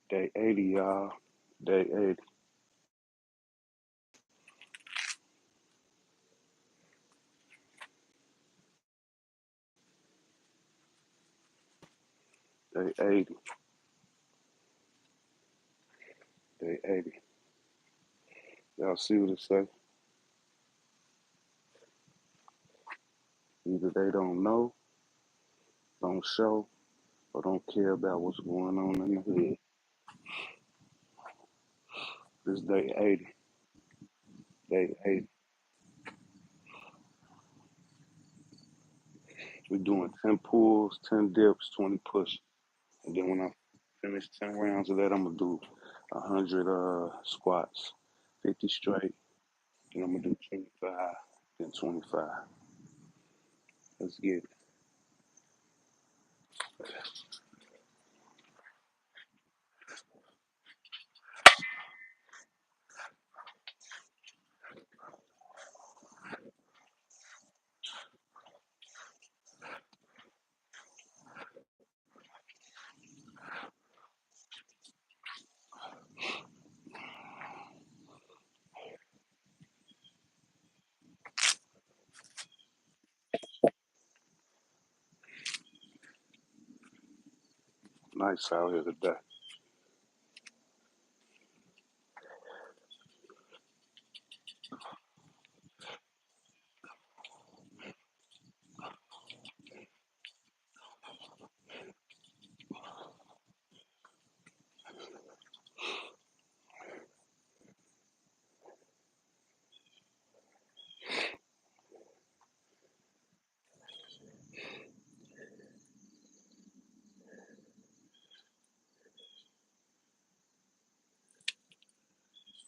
Day 80, y'all. Day 80. Day 80. Day 80. Y'all see what it say? Either they don't know, don't show, or don't care about what's going on in the hood. This day 80. Day 80. We're doing 10 pulls, 10 dips, 20 push. And then when I finish 10 rounds of that, I'm going to do 100 squats, 50 straight. Then I'm going to do 25, then 25. Let's get it. Nice out here today.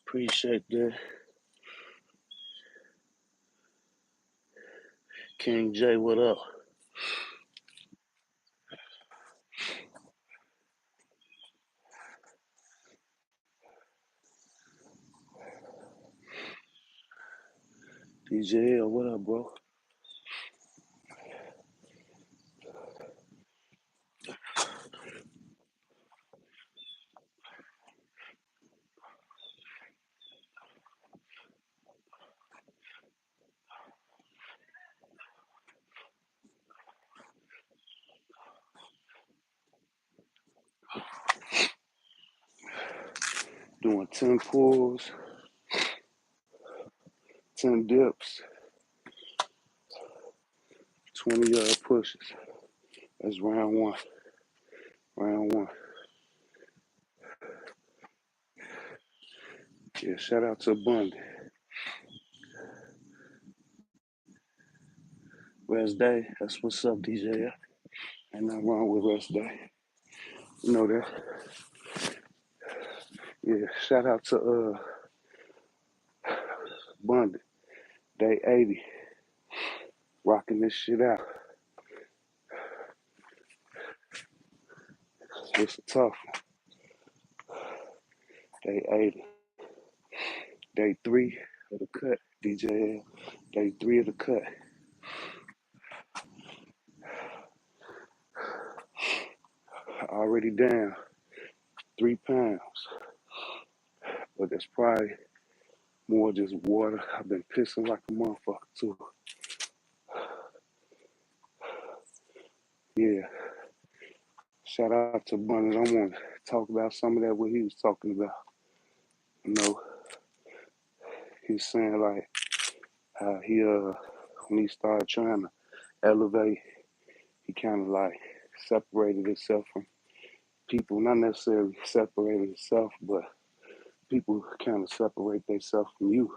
Appreciate that. King J, what up? DJ L, what up, bro? Doing 10 pulls, 10 dips, 20 pushes. That's round one. Round one. Yeah, shout out to Bundy. Rest day. That's what's up, DJ. Ain't nothing wrong with rest day. You know that. Yeah, shout out to Bundy. Day 80. Rocking this shit out. It's a tough one. Day 80. Day 3 of the cut, DJ. Day 3 of the cut. Already down 3 pounds. But that's probably more just water. I've been pissing like a motherfucker too. Yeah. Shout out to Bunny. I want to talk about some of that what he was talking about. You know, he was saying like how he when he started trying to elevate, he kind of like separated himself from people. Not necessarily separated himself, but people kind of separate themselves from you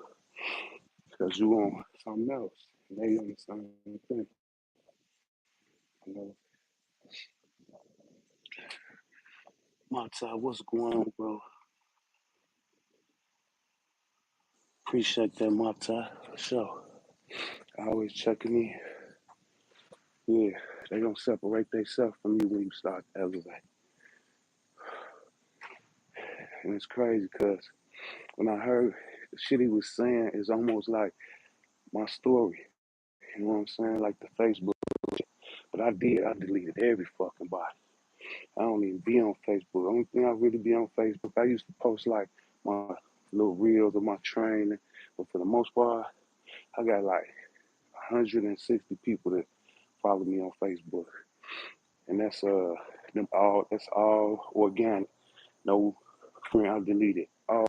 because you on something else. And they on the same thing. You know, Marta, what's going on, bro? Appreciate that, Marta, for sure. Always checking in. Yeah, they gonna separate themselves from you when you start to elevate. And it's crazy because when I heard the shit he was saying, it's almost like my story. You know what I'm saying? Like the Facebook. But I deleted every fucking body. I don't even be on Facebook. The only thing I really be on Facebook, I used to post like my little reels of my training, but for the most part, I got like 160 people that follow me on Facebook, and that's all organic. No friend, I deleted all.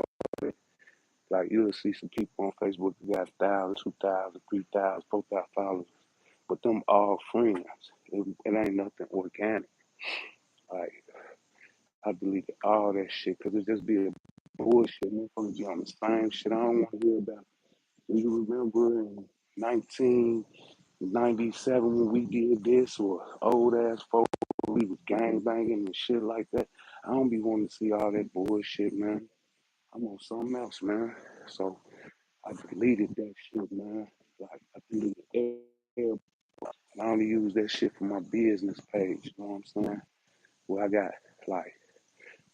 Like you'll see some people on Facebook that got 1,000, 2,000, 3,000, 4,000 followers, but them all friends. It ain't nothing organic. Like I deleted all that shit because it just be a bullshit. Motherfuckers be on the same shit. I don't want to hear about. Do you remember in 1997 when we did this or old ass folks we was gang banging and shit like that? I don't be wanting to see all that bullshit, man. I'm on something else, man. So I deleted that shit, man. Like I deleted everything. I only use that shit for my business page. You know what I'm saying? Where I got like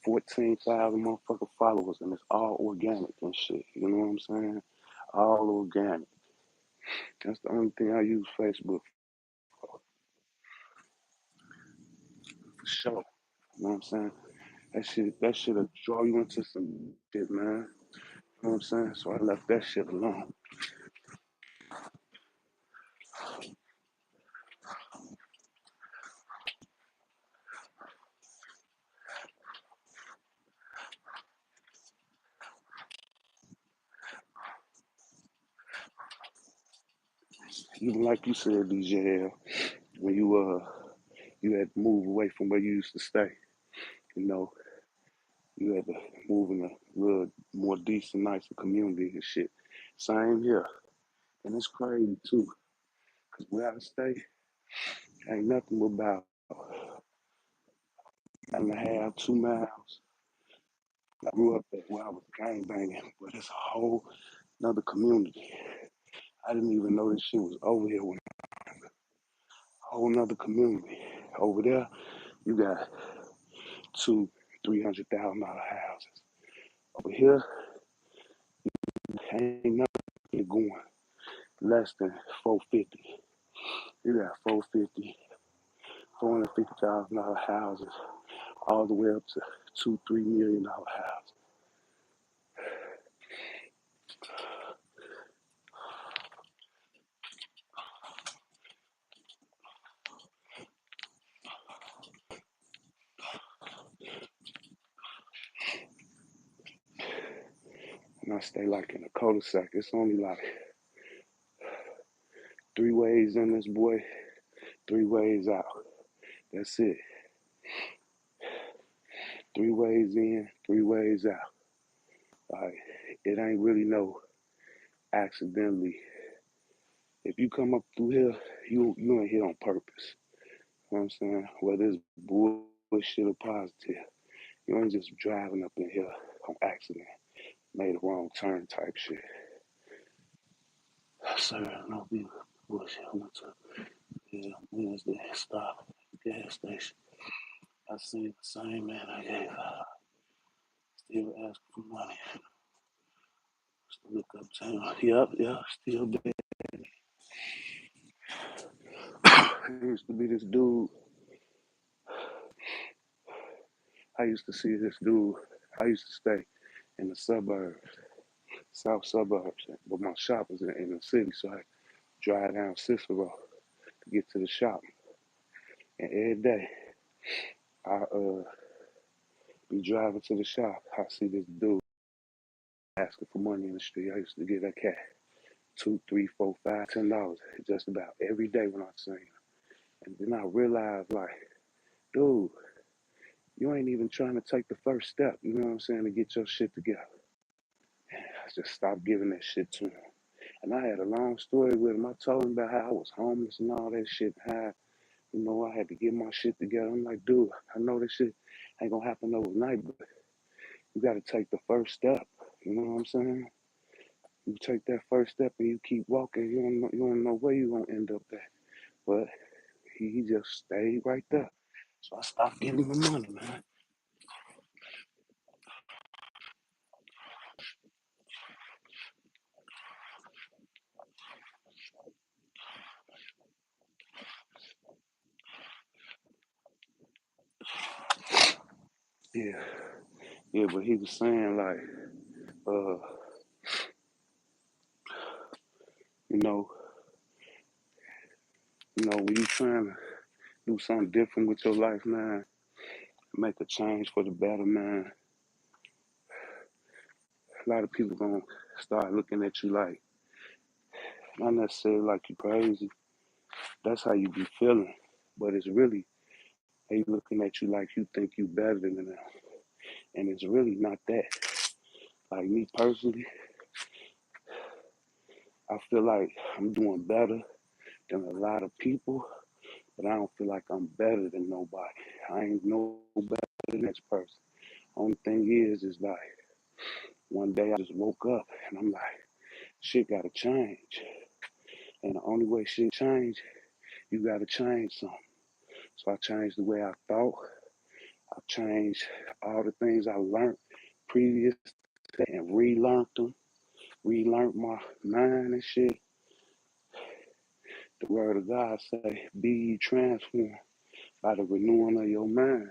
14,000 motherfucking followers, and it's all organic and shit. You know what I'm saying? All organic. That's the only thing I use Facebook for sure. You know what I'm saying? That shit'll draw you into some shit, man. You know what I'm saying? So I left that shit alone. Even like you said, DJL, when you had to move away from where you used to stay, you know, you had to move in a little more decent, nicer community and shit. Same here. And it's crazy too, because where I stay ain't nothing but about and a half, 2 miles. I grew up there where I was gang banging, but it's a whole another community. I didn't even know this shit was over here when a whole nother community. Over there, you got two, $300,000 houses. Over here, ain't nothing going less than 450. You got 450, $450,000 houses, all the way up to $2, $3 million houses. And I stay like in a cul-de-sac. It's only like 3 ways in this boy, 3 ways out. That's it. 3 ways in, 3 ways out. Like it ain't really no accidentally. If you come up through here, you ain't here on purpose. You know what I'm saying? Whether it's bullshit or positive, you ain't just driving up in here on accident, made a wrong turn type shit. Sir, no be bullshit. I went to Wednesday stop at the gas station. I seen the same man I gave still asking for money. Just look up to him. Yep, still there. There used to be this dude. I used to see this dude. I used to stay in the suburbs, south suburbs, but my shop was in the city, so I drive down Cicero to get to the shop. And every day I be driving to the shop. I see this dude asking for money in the street. I used to give that cat two, three, four, five, $10 just about every day when I seen him. And then I realized, like, dude, you ain't even trying to take the first step. You know what I'm saying to get your shit together. I just stopped giving that shit to him. And I had a long story with him. I told him about how I was homeless and all that shit. How I had to get my shit together. I'm like, dude, I know this shit ain't gonna happen overnight, but you gotta take the first step. You know what I'm saying? You take that first step and you keep walking. You don't know where you gonna end up at. But he just stayed right there. So I stopped giving him the money, man. Yeah, yeah, but he was saying like, uh, you know, when you trying to do something different with your life, man, make a change for the better, man. A lot of people gonna start looking at you like, not necessarily like you crazy. That's how you be feeling, but it's really they looking at you like you think you better than them, and it's really not that. Like me personally, I feel like I'm doing better than a lot of people, but I don't feel like I'm better than nobody. I ain't no better than the next person. Only thing is like one day I just woke up and I'm like, shit gotta change. And the only way shit change, you gotta change something. So I changed the way I thought. I changed all the things I learned previous and relearned them, relearned my mind and shit. The word of God say, be ye transformed by the renewing of your mind.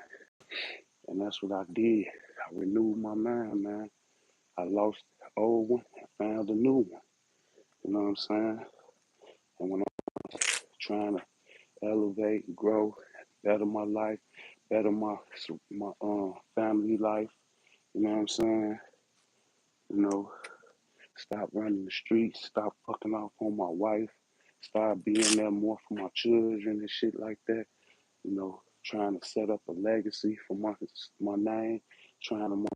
And that's what I did. I renewed my mind, man. I lost the old one and found a new one. You know what I'm saying? And when I'm trying to elevate, grow, better my life, better my family life, you know what I'm saying? You know, stop running the streets, stop fucking off on my wife, start being there more for my children and shit like that. You know, trying to set up a legacy for my name, trying to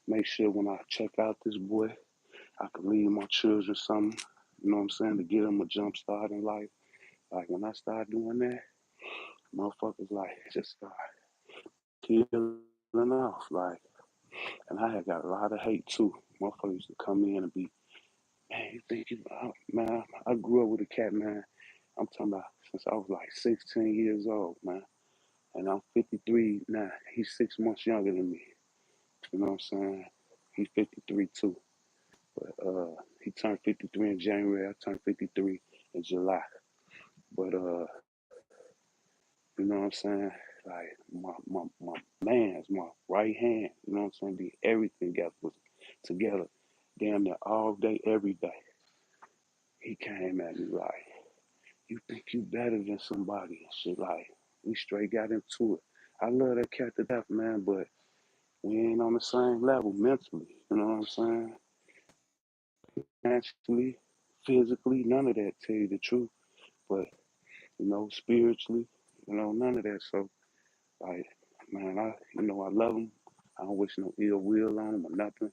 make sure when I check out this boy, I can leave my children something, you know what I'm saying, to get them a jump start in life. Like when I start doing that, motherfuckers like just start killing off. Like, and I had got a lot of hate too. Motherfuckers used to come in and be, man, you think you, man, I grew up with a cat, man. I'm talking about since I was like 16 years old, man. And I'm 53 now. He's 6 months younger than me. You know what I'm saying? He's 53 too. But he turned 53 in January. I turned 53 in July. But you know what I'm saying? Like my man's my right hand. You know what I'm saying? Be everything got was together, damn near all day, every day. He came at me like, you think you better than somebody and shit. Like we straight got into it. I love that cat to death, man, but we ain't on the same level mentally. You know what I'm saying? Naturally, physically, none of that. Tell you the truth, but spiritually, none of that. So, like, man, I love him. I don't wish no ill will on him or nothing.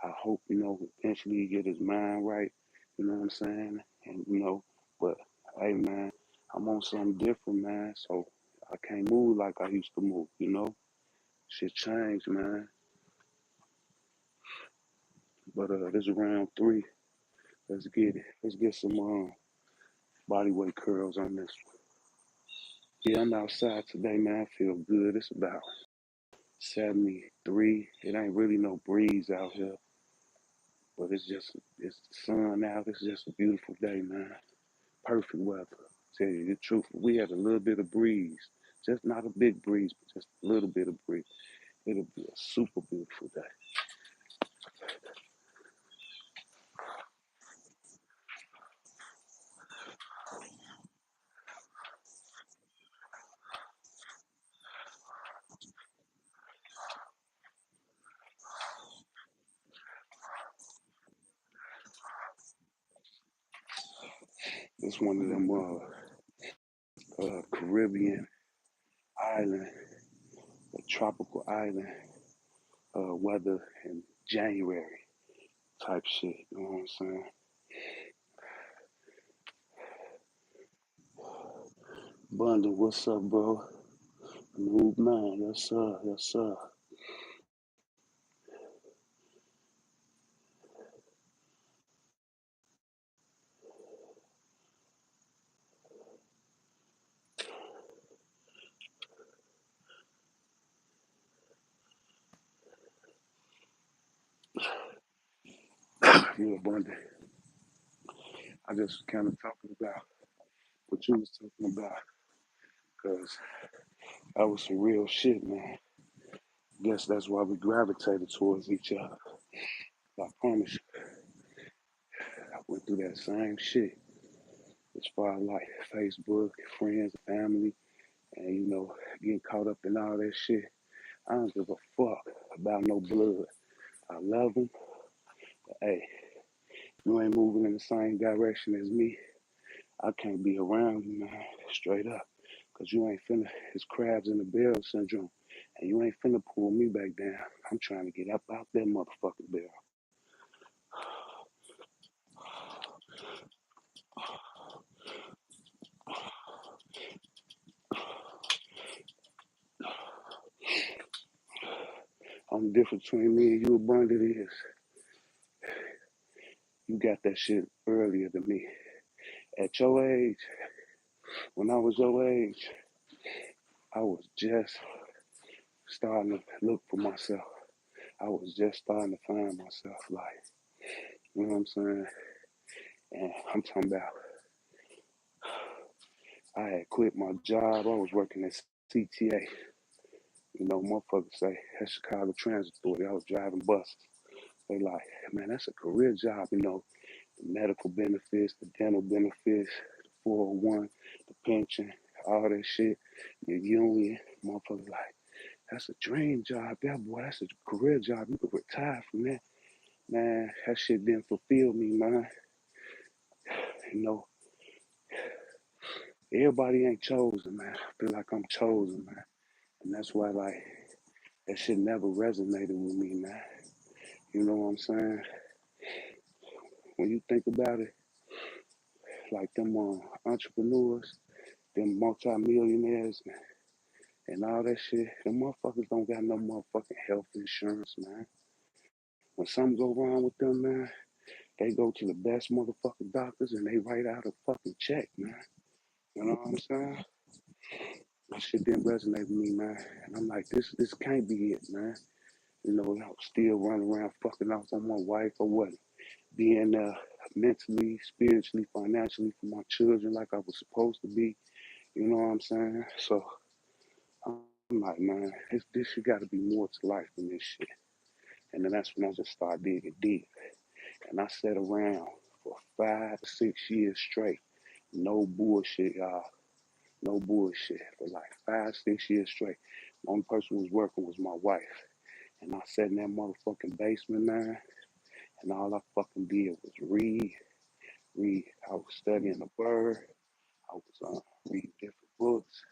I hope, eventually he get his mind right. You know what I'm saying? And but hey, man, I'm on something different, man. So I can't move like I used to move. Shit changed, man. But this is round three. Let's get it. Let's get some body weight curls on this one. Yeah, I'm outside today, man. I feel good. It's about 73. It ain't really no breeze out here, but it's the sun out. It's just a beautiful day, man. Perfect weather. Tell you the truth, we had a little bit of breeze, just not a big breeze, but just a little bit of breeze. It'll be a super beautiful day. It's one of them Caribbean island, a tropical island weather in January type shit. You know what I'm saying? Bundy, what's up, bro? Move man, yes sir, yes sir. Yeah, Bundy. I just kind of talking about what you was talking about, cause that was some real shit, man. guess that's why we gravitated towards each other. I promise you, I went through that same shit as far as like Facebook, friends, family, and getting caught up in all that shit. I don't give a fuck about no blood. I love them, but hey, you ain't moving in the same direction as me. I can't be around you, man, straight up. Cause you ain't finna, it's crabs in the barrel syndrome. And you ain't finna pull me back down. I'm trying to get up out that motherfucking barrel. Only difference between me and you, Abundant, is you got that shit earlier than me. At your age, when I was your age, I was just starting to look for myself. I was just starting to find myself, like, you know what I'm saying? And I'm talking about, I had quit my job. I was working at CTA. Motherfuckers say, that's Chicago Transit Authority. I was driving buses. They like, man, that's a career job, the medical benefits, the dental benefits, the 401, the pension, all that shit, the union. Motherfuckers like, that's a dream job. Yeah, boy, that's a career job. You could retire from that. Man, that shit didn't fulfill me, man. You know, everybody ain't chosen, man. I feel like I'm chosen, man. And that's why, like, that shit never resonated with me, man. You know what I'm saying? When you think about it, like them entrepreneurs, them multimillionaires, and all that shit, them motherfuckers don't got no motherfucking health insurance, man. When something go wrong with them, man, they go to the best motherfucking doctors and they write out a fucking check, man. You know what I'm saying? That shit didn't resonate with me, man. And I'm like, this can't be it, man. I'm still running around fucking off on my wife or what? Being mentally, spiritually, financially for my children like I was supposed to be. You know what I'm saying? So I'm like, man, this shit got to be more to life than this shit. And then that's when I just started digging deep. And I sat around for 5 to 6 years straight. No bullshit, y'all. No bullshit. For like 5, 6 years straight. The only person who was working was my wife. And I sat in that motherfucking basement, man. And all I fucking did was read. I was studying the word. I was reading different books.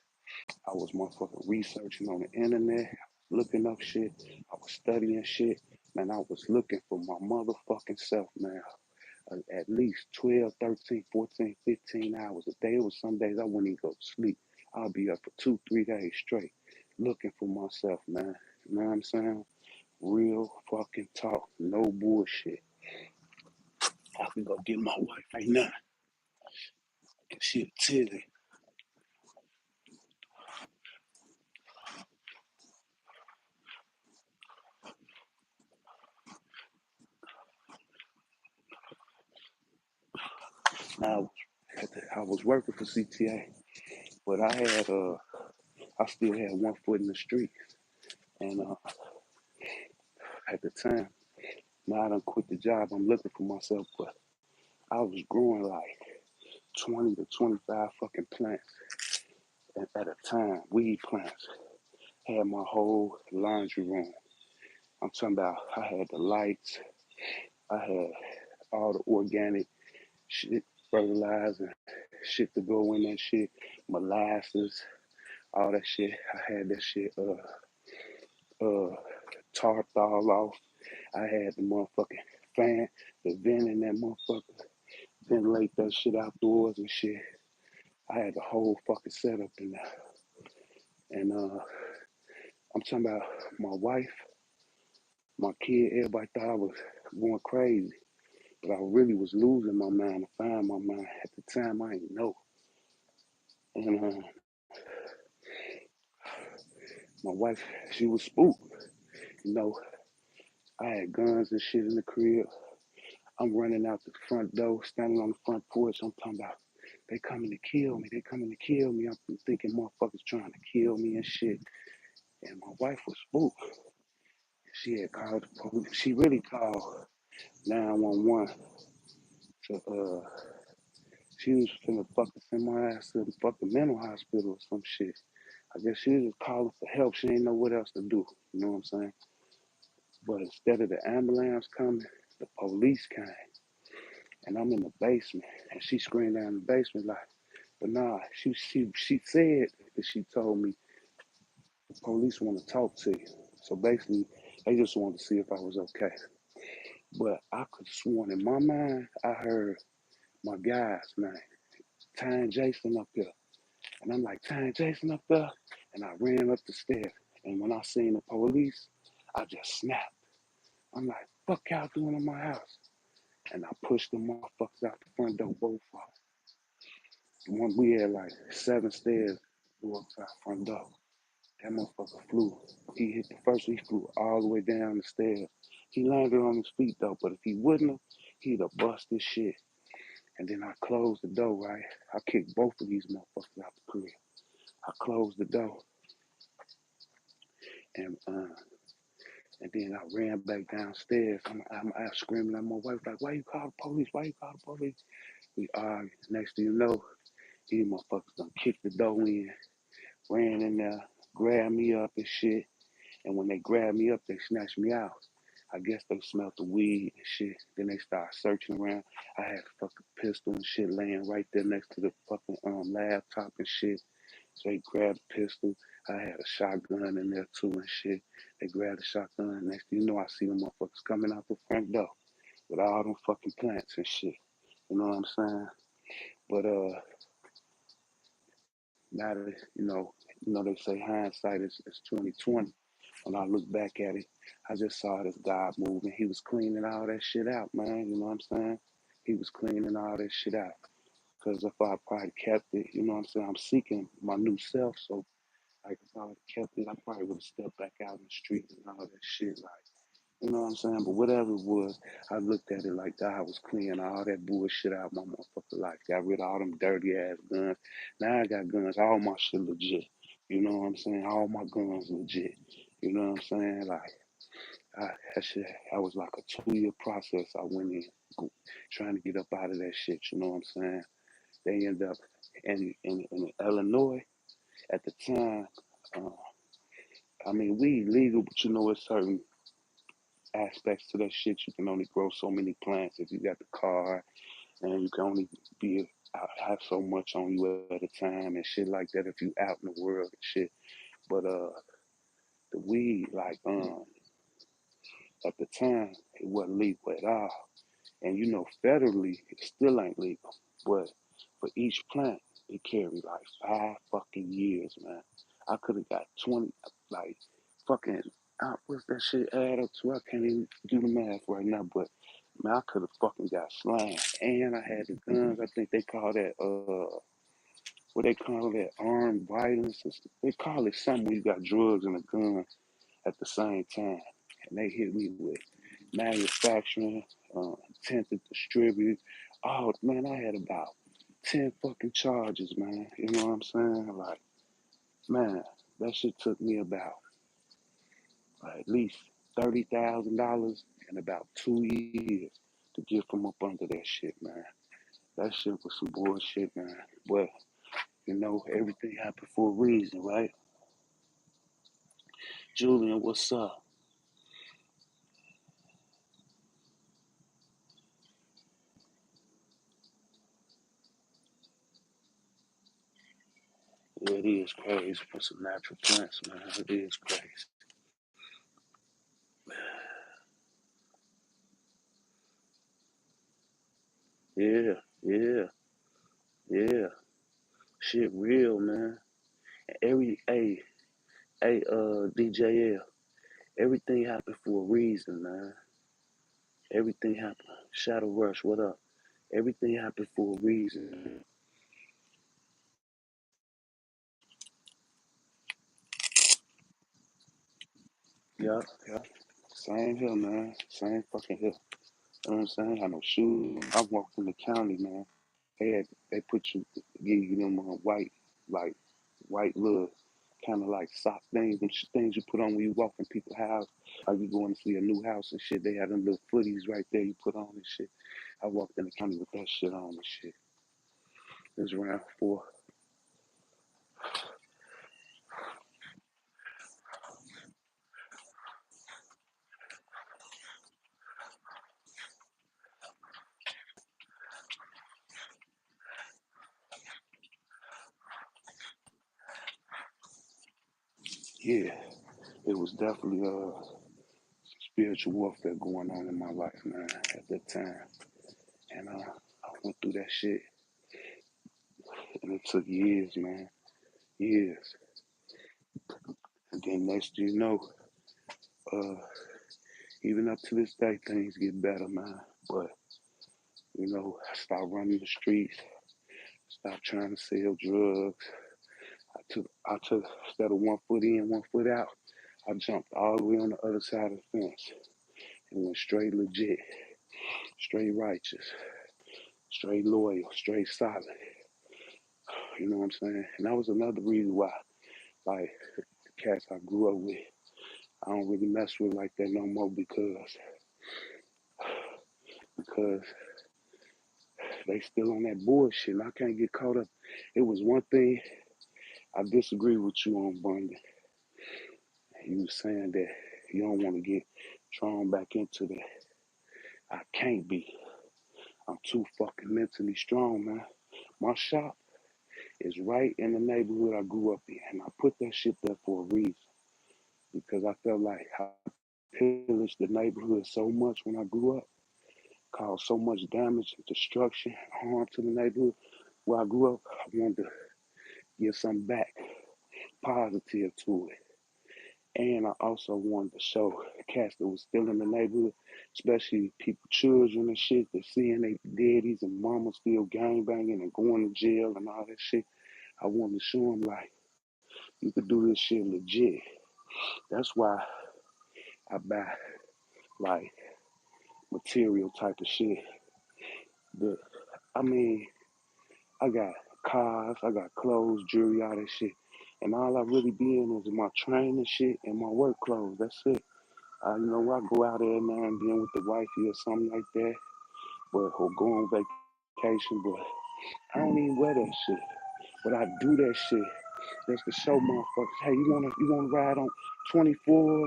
I was motherfucking researching on the internet, looking up shit. I was studying shit. Man, I was looking for my motherfucking self, man. At least 12, 13, 14, 15 hours a day. It was some days I wouldn't even go to sleep. I'll be up for 2, 3 days straight looking for myself, man. You know what I'm saying? Real fucking talk. No bullshit. I can go get my wife right now. Shit, titty. I was, I was working for CTA, but I still had one foot in the street. And at the time, now I done quit the job. I'm looking for myself, but I was growing like 20 to 25 fucking plants at a time, weed plants. Had my whole laundry room. I'm talking about I had the lights, I had all the organic shit, fertilizer, shit to go in that shit, molasses, all that shit. I had that shit tarped all off. I had the motherfucking fan, the vent in that motherfucker, ventilate that shit outdoors and shit. I had the whole fucking setup in there. And I'm talking about my wife, my kid, everybody thought I was going crazy. But I really was losing my mind to find my mind. At the time, I didn't know. And my wife, she was spooked. You know, I had guns and shit in the crib. I'm running out the front door, standing on the front porch. I'm talking about, they coming to kill me. They coming to kill me. I'm thinking motherfuckers trying to kill me and shit. And my wife was spooked. She had called the police. She really called 911 to she was finna fucking send my ass to the fucking mental hospital or some shit. I guess she was just calling for help. She didn't know what else to do. You know what I'm saying? But instead of the ambulance coming, the police came. And I'm in the basement. And she screamed down in the basement like, but nah, she said that she told me the police want to talk to you. So basically, they just wanted to see if I was okay. But I could have sworn in my mind, I heard my guy's name, Tyne Jason up there. And I'm like, Tyne Jason up there? And I ran up the stairs. And when I seen the police, I just snapped. I'm like, fuck y'all doing in my house? And I pushed the motherfuckers out the front door, both of them. One, we had like 7 stairs to go outside the front door. That motherfucker flew. He hit the first, he flew all the way down the stairs. He landed on his feet though, but if he wouldn't have, he'd have busted shit. And then I closed the door, right? I kicked both of these motherfuckers out the crib. I closed the door and then I ran back downstairs. I'm screaming at my wife, like, why you call the police? Why you call the police? We argued. Next thing you know, these motherfuckers done kicked the door in, ran in there, grabbed me up and shit. And when they grabbed me up, they snatched me out. I guess they smelled the weed and shit. Then they started searching around. I had a fucking pistol and shit laying right there next to the fucking laptop and shit. So they grabbed the pistol. I had a shotgun in there too and shit. They grabbed the shotgun. Next thing you know, I see them motherfuckers coming out the front door with all them fucking plants and shit. You know what I'm saying? But now that they say hindsight is 2020. When I look back at it, I just saw this guy moving. He was cleaning all that shit out, man. You know what I'm saying? He was cleaning all that shit out. Because if I probably kept it, you know what I'm saying? I'm seeking my new self. So, like, if I would have kept it, I probably would have stepped back out in the streets and all that shit. Like, you know what I'm saying? But whatever it was, I looked at it like God was cleaning all that bullshit out of my motherfucking life. Got rid of all them dirty ass guns. Now I got guns. All my shit legit. You know what I'm saying? All my guns legit. You know what I'm saying? Like, that shit, I was like a 2-year process. I went in trying to get up out of that shit. You know what I'm saying? They end up in Illinois at the time. Uh, I mean, weed legal, but you know, it's certain aspects to that shit. You can only grow so many plants if you got the card, and you can only be have so much on you at a time and shit like that if you out in the world and shit. But the weed, like at the time, it wasn't legal at all. And you know, federally, it still ain't legal. But for each plant, it carried like 5 fucking years, man. I could have got 20, like, fucking, what's that shit add up to? I can't even do the math right now, but man, I could have fucking got slammed. And I had the guns. I think they call that, what they call that, armed violence. They call it something when you got drugs and a gun at the same time. And they hit me with manufacturing, intent to distribute. Oh man, I had about 10 fucking charges, man. You know what I'm saying? Like, man, that shit took me about at least $30,000 in about 2 years to get from up under that shit, man. That shit was some bullshit, man. But you know, everything happened for a reason, right? Julian, what's up? Yeah, it is crazy for some natural plants, man. It is crazy. Yeah, yeah, yeah. Shit real, man. DJL, everything happened for a reason, man. Everything happened. Shadow Rush, what up? Everything happened for a reason. Yeah, yeah. Same here, man. Same fucking here. You know what I'm saying? I no shoes. I walked in the county, man. They put you, give you them white, like, white little kind of like sock things, them things you put on when you walk in people's house. Like you going to see a new house and shit. They had them little footies right there you put on and shit. I walked in the county with that shit on and shit. It was around 4. Yeah, it was definitely spiritual warfare going on in my life, man, at that time. And I went through that shit, and it took years, man, years. And then next thing you know, uh, even up to this day, things get better, man. But I stopped running the streets, stopped trying to sell drugs. I took instead of 1 foot in, 1 foot out. I jumped all the way on the other side of the fence and went straight legit, straight righteous, straight loyal, straight solid. You know what I'm saying? And that was another reason why, like, the cats I grew up with, I don't really mess with like that no more because they still on that bullshit and I can't get caught up. It was one thing I disagree with you on, Bundy. You was saying that you don't want to get drawn back into that. I can't be. I'm too fucking mentally strong, man. My shop is right in the neighborhood I grew up in, and I put that shit there for a reason because I felt like I pillaged the neighborhood so much when I grew up, caused so much damage and destruction, harm to the neighborhood where I grew up. I wanted to give something back, positive to it. And I also wanted to show the cats that was still in the neighborhood, especially people, children and shit, that seeing their daddies and mamas still gang banging and going to jail and all that shit. I wanted to show them like you could do this shit legit. That's why I buy like material type of shit. But I mean, I got cars, I got clothes, jewelry, all that shit. And all I really be in is my training shit and my work clothes. That's it. I go out there now and then with the wifey or something like that, but or go on vacation. But I don't even wear that shit. But I do that shit just to show motherfuckers, hey, you wanna ride on 24s?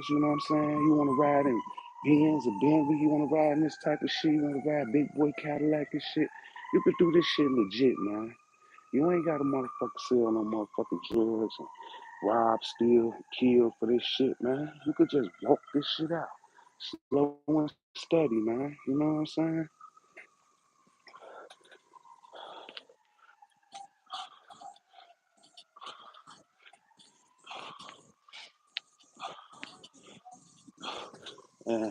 You know what I'm saying? You wanna ride in Benz or Bentley? You wanna ride in this type of shit? You wanna ride big boy Cadillac and shit? You could do this shit legit, man. You ain't got to motherfucker sell no motherfucking drugs and rob, steal, and kill for this shit, man. You could just walk this shit out. Slow and steady, man. You know what I'm saying? And,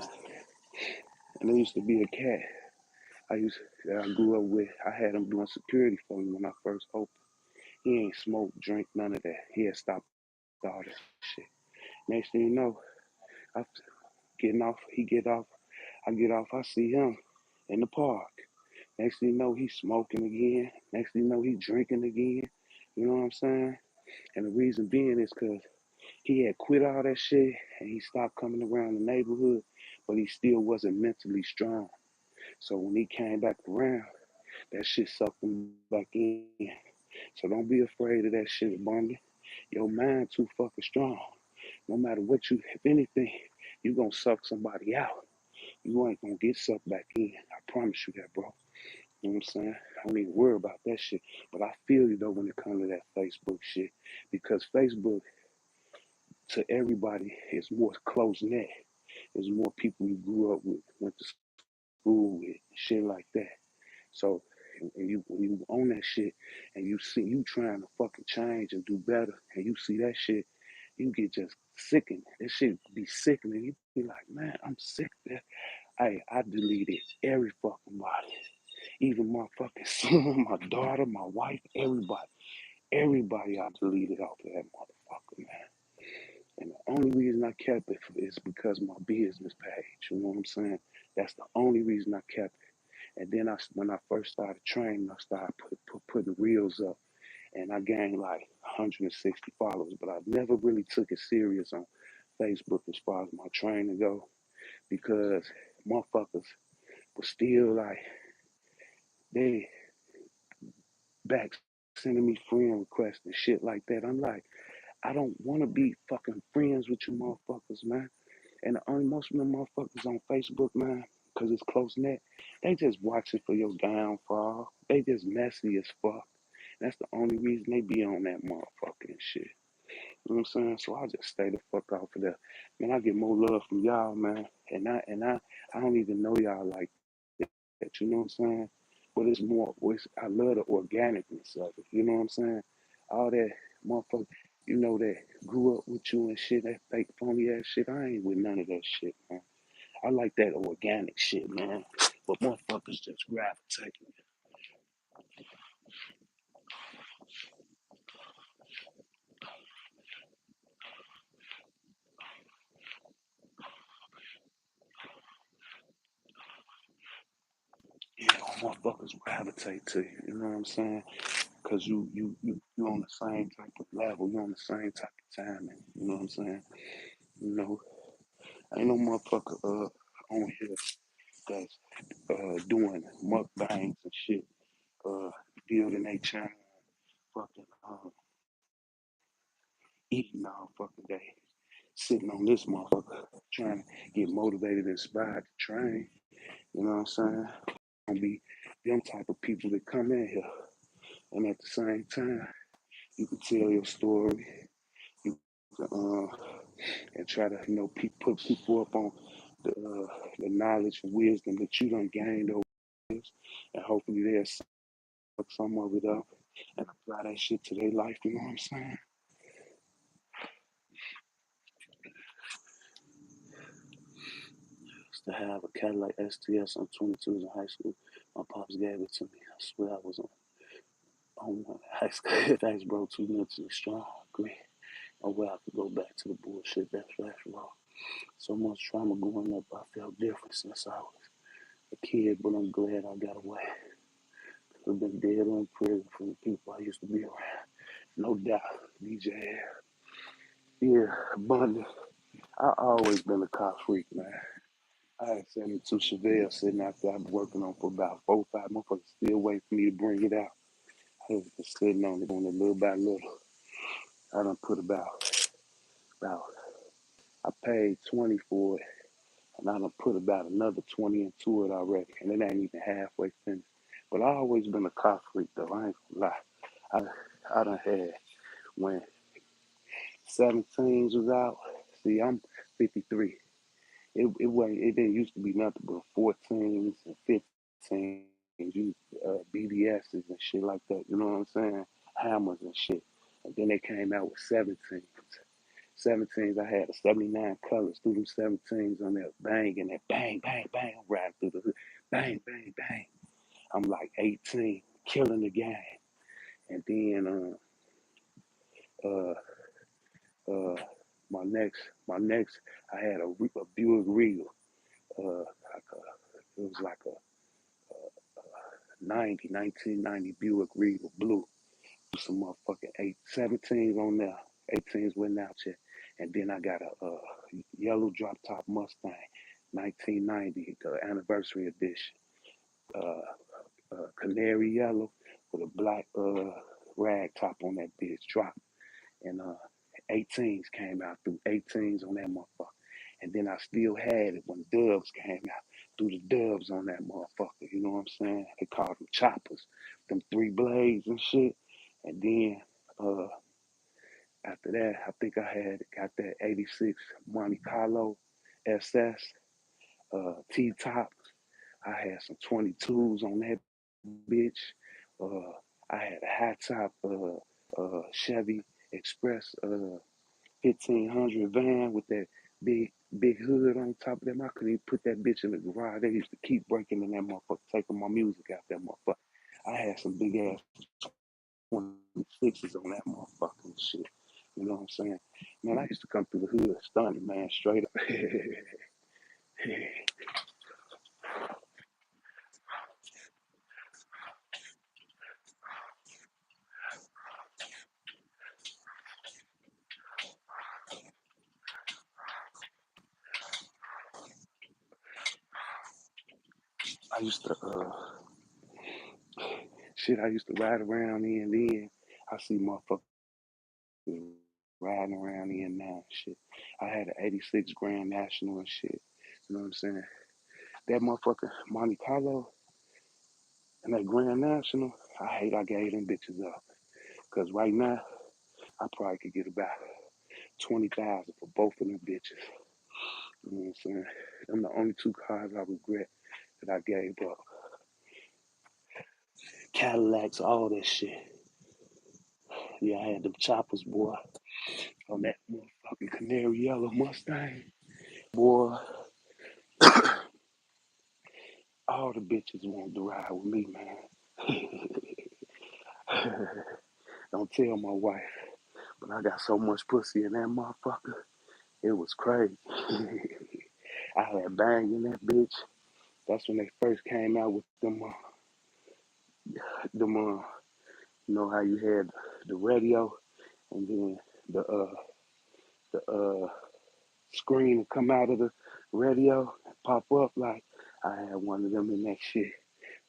and there used to be a cat that I grew up with. I had him doing security for me when I first opened. He ain't smoke, drink, none of that. He had stopped all that shit. Next thing you know, I getting off, he get off, I get off, I see him in the park. Next thing you know, he's smoking again. Next thing you know, he's drinking again. You know what I'm saying? And the reason being is because he had quit all that shit and he stopped coming around the neighborhood, but he still wasn't mentally strong. So when he came back around, that shit sucked him back in. So don't be afraid of that shit, Bundy. Your mind too fucking strong. No matter what you, if anything, you gonna suck somebody out. You ain't gonna get sucked back in. I promise you that, bro. You know what I'm saying? I don't even worry about that shit. But I feel you though when it comes to that Facebook shit. Because Facebook to everybody is more close knit. There's more people you grew up with, went to school with, shit like that. So and you when you own that shit and you see you trying to fucking change and do better and you see that shit, you get just sickened. That shit be sickening. You be like, man, I'm sick. Hey, I deleted every fucking body. Even my fucking son, my daughter, my wife, everybody. Everybody I deleted off of that motherfucker, man. And the only reason I kept it is because of my business page. You know what I'm saying? That's the only reason I kept it. And then when I first started training, I started putting reels up. and I gained like 160 followers, but I never really took it serious on Facebook as far as my training go because motherfuckers was still like they back sending me friend requests and shit like that. I'm like, I don't want to be fucking friends with you motherfuckers, man. And the only most of them motherfuckers on Facebook, man, because it's close knit, they just watching for your downfall. They just messy as fuck. That's the only reason they be on that motherfucking shit. You know what I'm saying? So I just stay the fuck off of there. Man, I get more love from y'all, man. And I don't even know y'all like that. You know what I'm saying? But it's more. I love the organicness of it. You know what I'm saying? All that motherfucker, that grew up with you and shit. That fake phony ass shit. I ain't with none of that shit, man. I like that organic shit, man. But motherfuckers just gravitate. Motherfuckers gravitate to you. You know what I'm saying? Cause you on the same type of level, you on the same type of timing. You know what I'm saying? You know, ain't no motherfucker on here that's doing mukbangs and shit, building a channel, fucking eating all fucking day, sitting on this motherfucker, trying to get motivated, inspired to train. You know what I'm saying? Gonna be them type of people that come in here, and at the same time, you can tell your story. You can, and try to put people up on the knowledge and wisdom that you done gained over years, and hopefully they'll suck some of it up and apply that shit to their life. You know what I'm saying? Used to have a Cadillac STS on 22s in high school. My pops gave it to me. I swear I was on one high school. Thanks, bro. Too mentally strong. Agree. No way I could go back to the bullshit. That's raw. So much trauma growing up. I felt different since I was a kid, but I'm glad I got away. I've been dead or in prison from the people I used to be around. No doubt, DJ. Yeah, Bundy. I always been a cop freak, man. I had sent it to Chevelle sitting out there. I've been working on for about 4 or 5 motherfuckers still waiting for me to bring it out. I was just sitting on it little by little. I done put about I paid 20 for it, and I done put about another 20 into it already, and it ain't even halfway finished. But I always been a cop freak though. I ain't gonna lie. I done had when 17s was out. See, I'm 53. It wasn't. It didn't used to be nothing but 14s and 15s. You BBSs and shit like that. You know what I'm saying? Hammers and shit. And then they came out with 17s. 17s. I had a 79 colors through them 17s on there, banging that bang, bang, bang, riding through the hood, bang, bang, bang. I'm like 18, killing the game. And then uh, uh, my next, I had a Buick Regal. It was like a 1990 Buick Regal blue. Some motherfucking 17s on there. 18s went out yet. And then I got a yellow drop top Mustang, 1990, the anniversary edition. Uh, Canary yellow with a black rag top on that bitch drop. And 18s came out through 18s on that motherfucker. And then I still had it when dubs came out through the dubs on that motherfucker. You know what I'm saying? They called them choppers, them 3 blades and shit. And then uh, after that, I think I had got that 86 Monte Carlo SS T top. I had some 22s on that bitch. Uh, I had a high top Chevy Express 1500 van with that big hood on top of them. I couldn't even put that bitch in the garage. They used to keep breaking in that motherfucker, taking my music out that motherfucker. I had some big ass 26s on that motherfucking shit. You know what I'm saying? Man, I used to come through the hood stunning, man, straight up. I used to shit. I used to ride around in then. I see motherfuckers riding around in now and shit. I had an '86 Grand National and shit. You know what I'm saying? That motherfucker Monte Carlo and that Grand National. I hate I gave them bitches up. Cause right now I probably could get about 20,000 for both of them bitches. You know what I'm saying? Them the only two cars I regret that I gave up. Cadillacs, all that shit. Yeah, I had them choppers, boy, on that motherfucking canary yellow Mustang. Boy, all the bitches wanted to ride with me, man. Don't tell my wife, but I got so much pussy in that motherfucker. It was crazy. I had bang in that bitch. That's when they first came out with them, you know how you had the radio and then the screen would come out of the radio and pop up like I had one of them in that shit,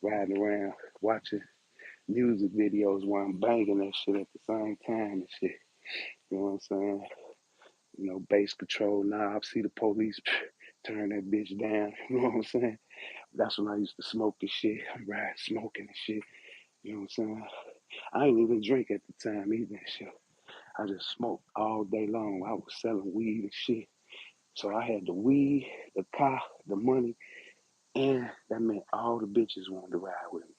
riding around watching music videos while I'm banging that shit at the same time and shit. You know what I'm saying? You know, bass control knob, see the police turn that bitch down. You know what I'm saying? That's when I used to smoke and shit. I'm riding smoking and shit. You know what I'm saying? I ain't even drink at the time either and shit. I just smoked all day long. I was selling weed and shit. So I had the weed, the car, the money, and that meant all the bitches wanted to ride with me.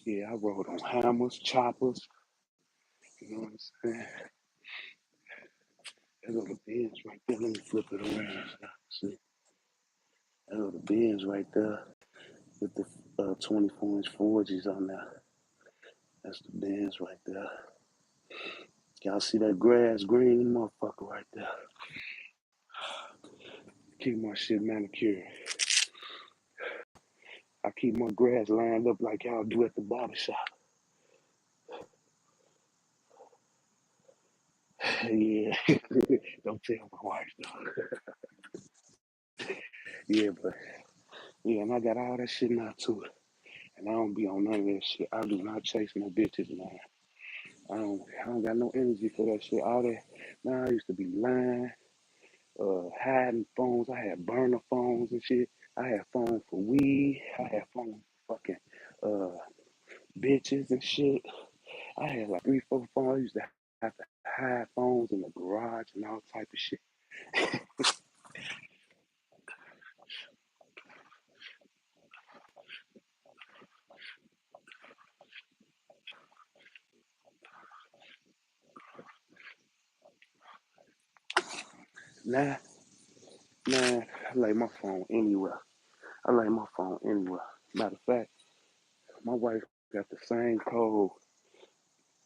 Yeah, I rode on hammers, choppers. You know what I'm saying? That little Benz right there. Let me flip it around. See, that little Benz right there with the 24-inch forges on there. That's the Benz right there. Y'all see that grass green motherfucker right there? Keep my shit manicured. I keep my grass lined up like y'all do at the barber shop. Yeah. Don't tell my wife though. Yeah, but yeah, and I got all that shit now too. And I don't be on none of that shit. I do not chase no bitches, man. I don't got no energy for that shit. All that man, I used to be lying, hiding phones. I had burner phones and shit. I had phones for weed. I had phones for fucking uh bitches and shit. I had like 3, 4 phones. I used to have to hide phones in the garage and all type of shit. Nah, man, I lay my phone anywhere. I lay my phone anywhere. Matter of fact, my wife got the same code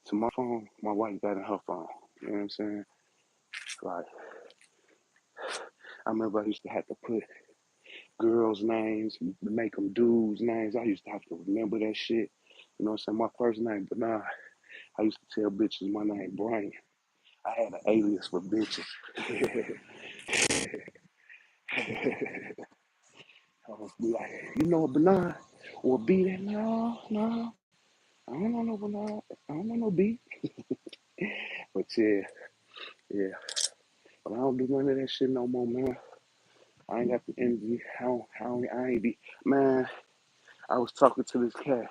to my phone my wife got in her phone. You know what I'm saying? Like, I remember I used to have to put girls' names, make them dudes' names. I used to have to remember that shit. You know what I'm saying? My first name, Bernard. I used to tell bitches my name, Brian. I had an alias for bitches. I was be like, you know what, Bernard? Or B that? No, no. I don't know no Bernard. I don't know no B. But yeah, yeah. But I don't do none of that shit no more, man. I ain't got the energy. I ain't be. Man, I was talking to this cat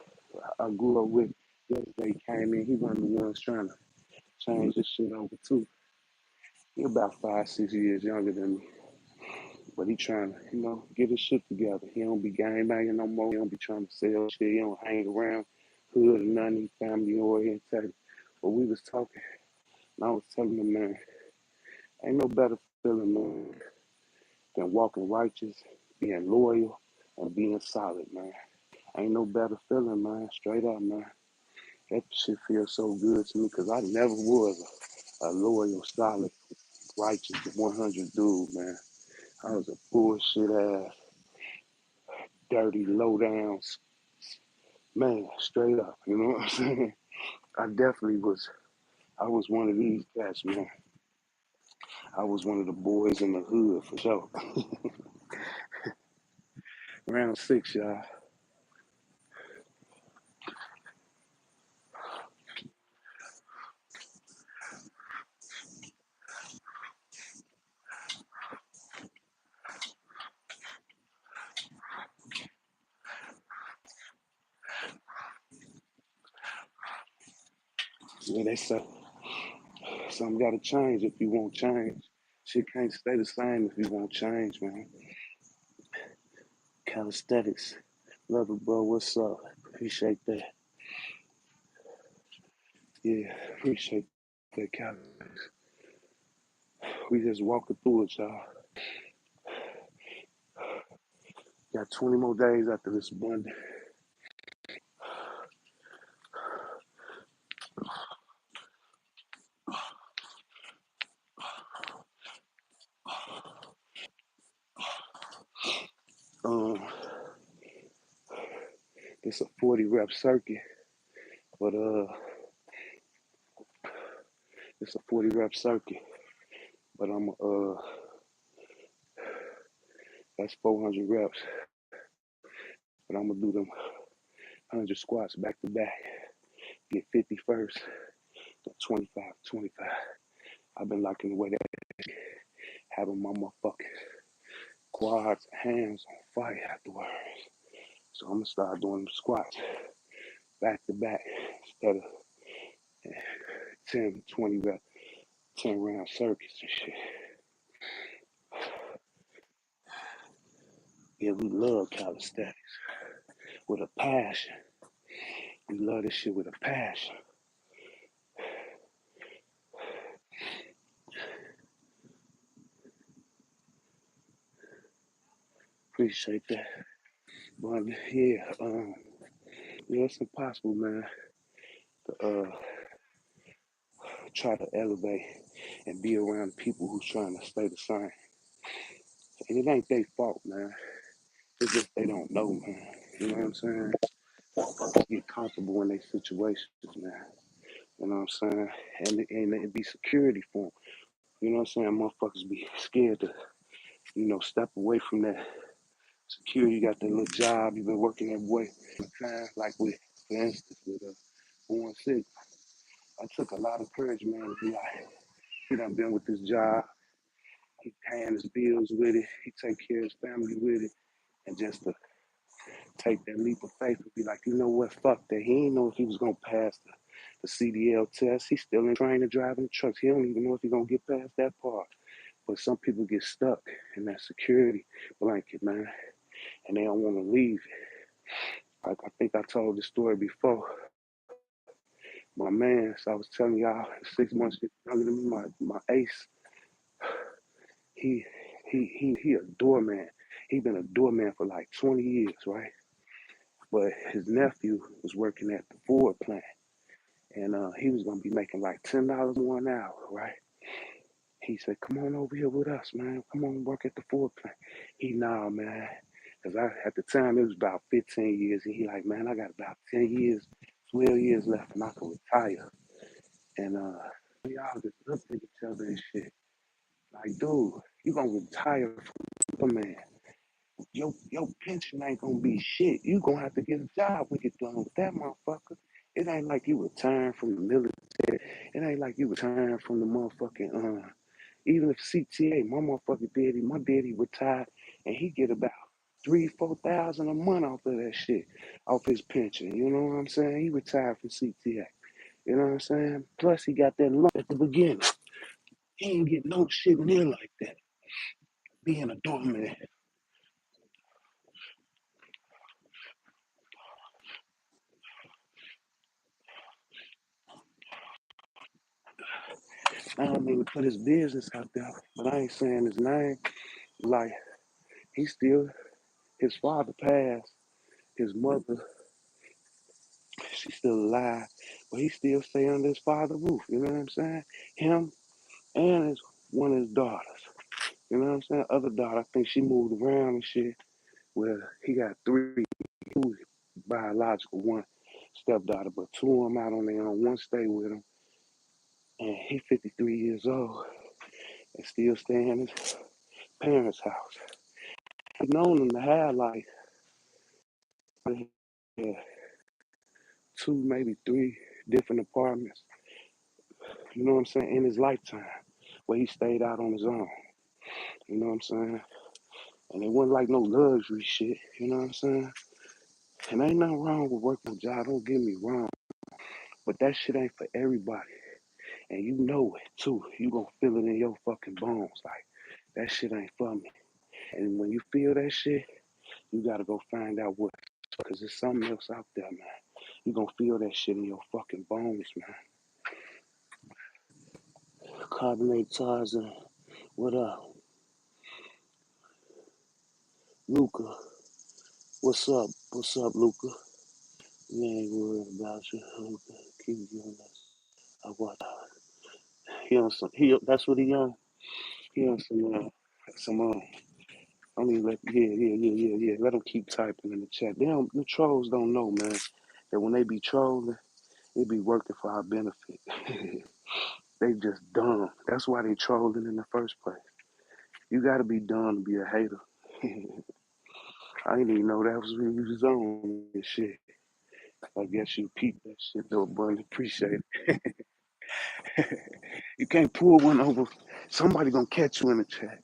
I grew up with yesterday. He came in. He one of the ones trying to change this shit over too. He about 5, 6 years younger than me, but he trying to, get his shit together. He don't be gang banging no more. He don't be trying to sell shit. He don't hang around hood or nothing. He family oriented. But we was talking, and I was telling him, man, ain't no better feeling, man, than walking righteous, being loyal, and being solid, man. Ain't no better feeling, man. Straight up, man. That shit feels so good to me because I never was a loyal, solid, righteous, 100 dude, man. I was a bullshit ass, dirty, low down, Man, straight up, you know what I'm saying? I definitely was. I was one of these cats, man. I was one of the boys in the hood for sure. Round six, y'all. Yeah, they say something got to change if you won't change. Shit can't stay the same if you won't change, man. Calisthenics. Love it, bro. What's up? Appreciate that. Yeah, appreciate that, calisthenics. We just walking through it, y'all. Got 20 more days after this Monday. Um, it's a 40 rep circuit, but it's a 40 rep circuit. But that's 400 reps. But I'm gonna do them 100 squats back to back. Get 50 first, 25, 25. I've been liking the way that having my motherfucking quads, hands on fire afterwards. So I'm gonna start doing them squats back to back instead of 10, 20 rep, 10 round circuits and shit. Yeah, we love calisthenics with a passion. We love this shit with a passion. Appreciate that. But yeah, yeah, it's impossible, man, to try to elevate and be around people who's trying to stay the same. And it ain't their fault, man. It's just they don't know, man. You know what I'm saying? Motherfuckers get comfortable in their situations, man. You know what I'm saying? And it be security for them. You know what I'm saying? Motherfuckers be scared to, step away from that security. You got that little job. You've been working that way. Like with, for instance, with Born Sick. I took a lot of courage, man, to be like, he done been with this job. He paying his bills with it. He take care of his family with it. And just to take that leap of faith and be like, you know what, fuck that. He didn't know if he was gonna pass the CDL test. He's still in trying to drive in the trucks. He don't even know if he's gonna get past that part. But some people get stuck in that security blanket, man, and they don't want to leave. Like I think I told this story before. My man, so I was telling y'all, 6 months younger than me, my ace, he he a doorman. He been a doorman for like 20 years, right? But his nephew was working at the Ford plant, and he was gonna be making like $10 more an hour, right? He said, "Come on over here with us, man. Come on work at the Ford plant." He nah, man, because I at the time it was about 15 years, and he like, man, I got about 10 years, 12 years left, and I can retire. And y'all just looked at each other and shit. Like, dude, you gonna retire from a man. Your pension ain't gonna be shit. You gonna have to get a job when you done with that motherfucker. It ain't like you retiring from the military. It ain't like you retiring from the motherfucking even if CTA, my motherfucking daddy, my daddy retired and he get about 3, 4 thousand a month off of that shit, off his pension. You know what I'm saying? He retired from CTA. You know what I'm saying? Plus he got that lump at the beginning. He ain't get no shit in there like that. Being a doorman. I don't mean to put his business out there, but I ain't saying his name. Like, he still, his father passed, his mother, she's still alive, but he still stay under his father's roof. You know what I'm saying? Him and his one of his daughters. You know what I'm saying? Other daughter, I think she moved around and shit. Well, he got three biological, one stepdaughter, but two of them out on their own. One stay with him, and he 53 years old and still staying in his parents' house. I've known him to have like yeah, two, maybe three different apartments. You know what I'm saying? In his lifetime, where he stayed out on his own. You know what I'm saying? And it wasn't like no luxury shit. You know what I'm saying? And ain't nothing wrong with working a job. Don't get me wrong, but that shit ain't for everybody. And you know it too. You gonna feel it in your fucking bones. Like that shit ain't for me. And when you feel that shit, you gotta go find out what. Cause there's something else out there, man. You gonna feel that shit in your fucking bones, man. Carbonate Tarzan. What up, Luca? What's up? What's up, Luca? We ain't worried about you, Luca. Keep doing this. I what? He on some. That's what he on. He on some. Some. I mean, yeah. Let them keep typing in the chat. The trolls don't know, man. That when they be trolling, it be working for our benefit. They just dumb. That's why they trolling in the first place. You gotta be dumb to be a hater. I didn't even know that was what you was on and shit. I guess you peeped that shit though, bro. Appreciate it. You can't pull one over. Somebody gonna catch you in the chat.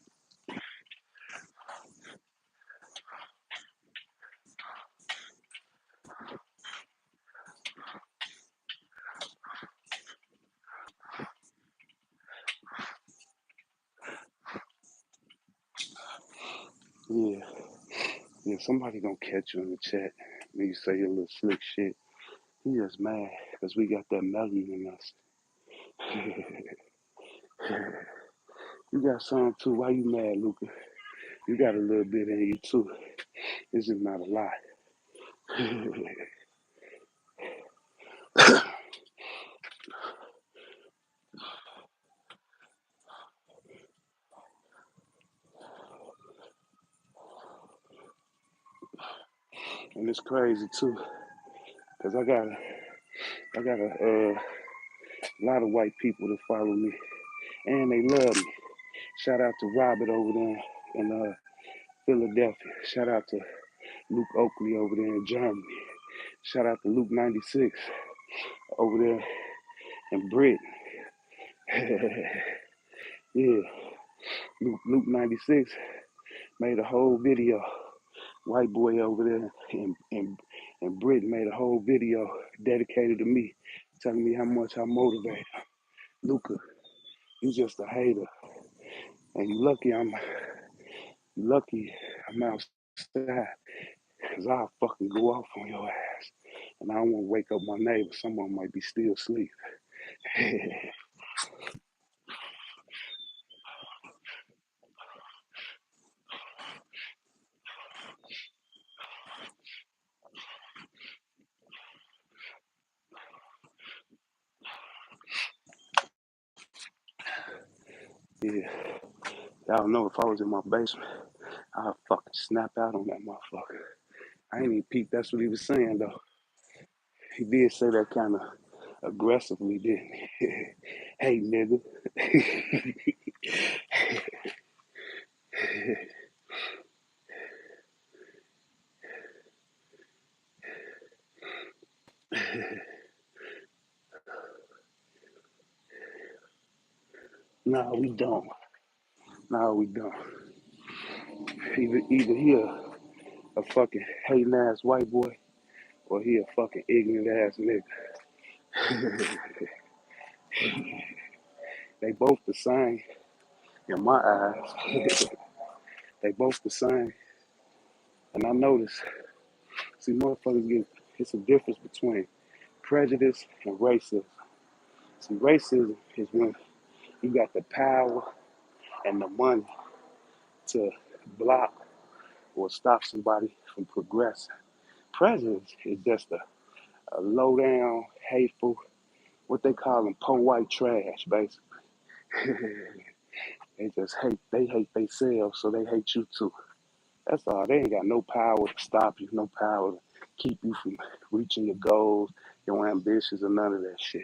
Yeah, yeah. Somebody gonna catch you in the chat. When you say your little slick shit. He just mad because we got that melanin in us. You got some too. Why you mad, Luca? You got a little bit in you too. This is not a lie. And it's crazy too, cause I got a lot of white people that follow me, and they love me. Shout out to Robert over there in Philadelphia. Shout out to Luke Oakley over there in Germany. Shout out to Luke 96 over there in Britain. Yeah, Luke 96 made a whole video. White boy over there in Britain made a whole video dedicated to me, telling me how much I motivate. Luca, you just a hater, and you lucky I'm outside, cause I'll fucking go off on your ass, and I don't want to wake up my neighbor. Someone might be still asleep. Yeah, y'all know if I was in my basement, I'd fucking snap out on that motherfucker. I ain't even peep. That's what he was saying though. He did say that kind of aggressively, didn't he? Hey, nigga. No, we don't. No, we don't. Either he a fucking hating ass white boy or he a fucking ignorant ass nigga. They both the same in my eyes. They both the same. And I notice, see, motherfuckers get, it's a difference between prejudice and racism. See, racism is when you got the power and the money to block or stop somebody from progressing. Prejudice is just a low down, hateful, what they call them, poor white trash, basically. They hate themselves, so they hate you too. That's all. They ain't got no power to stop you, no power keep you from reaching your goals, your ambitions, or none of that shit.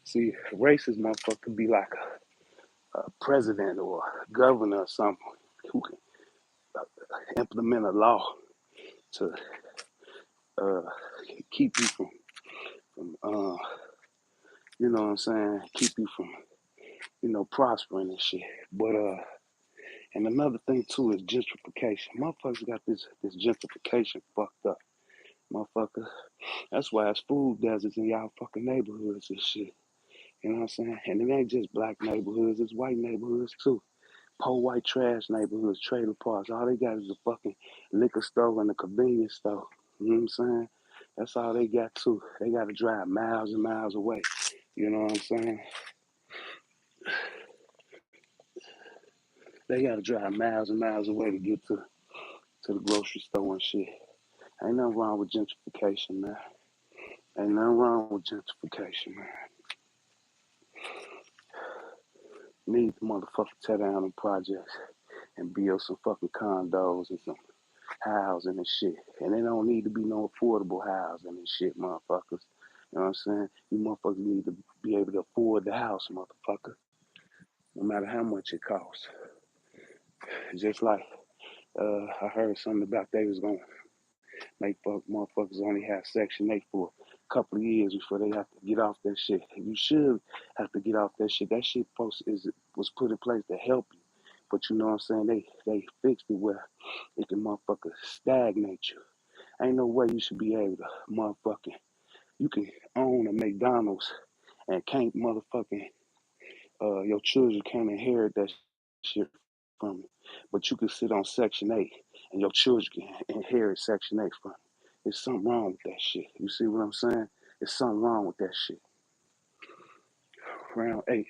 See, a racist motherfucker could be like a president or a governor or something who can implement a law to uh, keep you from you know what I'm saying, keep you from, prospering and shit. But and another thing too is gentrification. Motherfuckers got this gentrification fucked up. Motherfucker. That's why it's food deserts in y'all fucking neighborhoods and shit. You know what I'm saying? And it ain't just black neighborhoods, it's white neighborhoods too. Poor white trash neighborhoods, trailer parks. All they got is a fucking liquor store and a convenience store. You know what I'm saying? That's all they got too. They gotta drive miles and miles away. You know what I'm saying? They gotta drive miles and miles away to get to the grocery store and shit. Ain't nothing wrong with gentrification, man. Ain't nothing wrong with gentrification, man. Need the motherfucker tear down them projects and build some fucking condos and some housing and shit. And it don't need to be no affordable housing and shit, motherfuckers. You know what I'm saying? You motherfuckers need to be able to afford the house, motherfucker. No matter how much it costs. Just like I heard something about they was gonna make motherfuckers only have Section 8 for a couple of years before they have to get off that shit. You should have to get off that shit. That shit was put in place to help you. But you know what I'm saying? They fixed it where it can motherfucker stagnate you. Ain't no way you should be able to motherfucking you can own a McDonald's and can't motherfucking your children can't inherit that shit from you. But you can sit on Section 8 and your children can inherit Section 8 from you. There's something wrong with that shit. You see what I'm saying? There's something wrong with that shit. Round 8.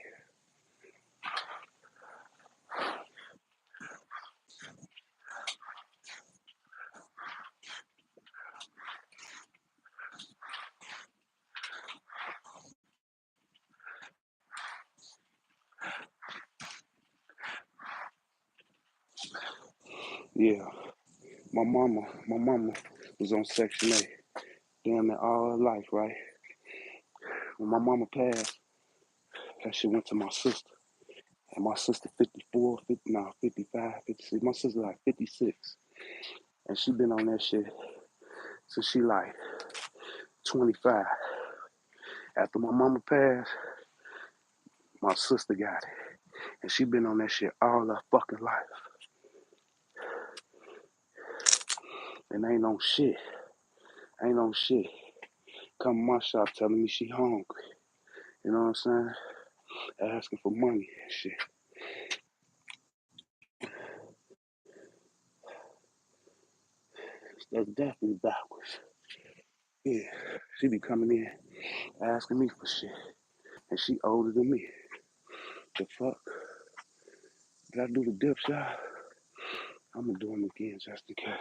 Yeah. My mama was on Section 8 damn near all her life, right? When my mama passed, that shit went to my sister. And my sister 54, 50, no, 55, 56. My sister like 56. And she been on that shit since she like 25. After my mama passed, my sister got it. And she been on that shit all her fucking life. And ain't no shit. Ain't no shit. Come to my shop telling me she hungry. You know what I'm saying? Asking for money and shit. That's definitely backwards. Yeah. She be coming in asking me for shit. And she older than me. The fuck? Did I do the dip shot? I'm gonna do them again just in case.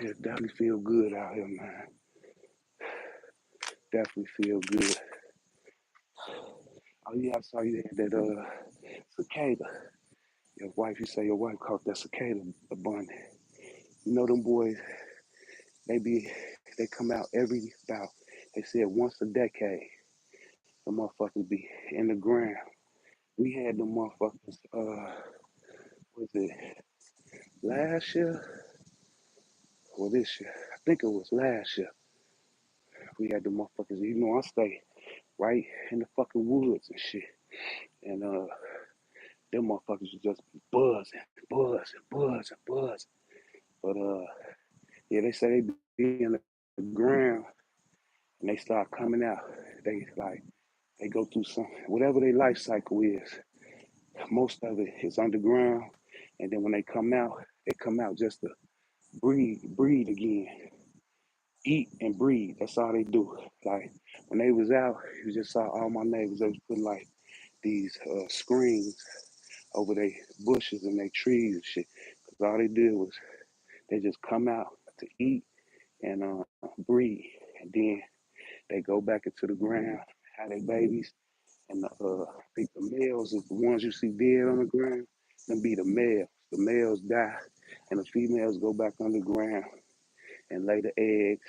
Yeah, definitely feel good out here, man. Definitely feel good. Oh yeah, I saw you had that cicada. Your wife, you say your wife caught that cicada bunny. You know them boys, they be they come out every about they said once a decade. The motherfuckers be in the ground. We had the motherfuckers was it last year or this year? I think it was last year. We had the motherfuckers, I stay right in the fucking woods and shit. And them motherfuckers was just buzzing, buzzing, buzzing, buzzing. But yeah, they say they be in the ground and they start coming out. They go through some whatever their life cycle is. Most of it is underground, and then when they come out just to breed again, eat and breed. That's all they do. Like when they was out, you just saw all my neighbors. They was putting like these screens over their bushes and their trees and shit. Cause all they did was they just come out to eat and breed. And then they go back into the ground, have their babies, and I think the males is the ones you see dead on the ground. Them be the males. The males die, and the females go back underground and lay the eggs.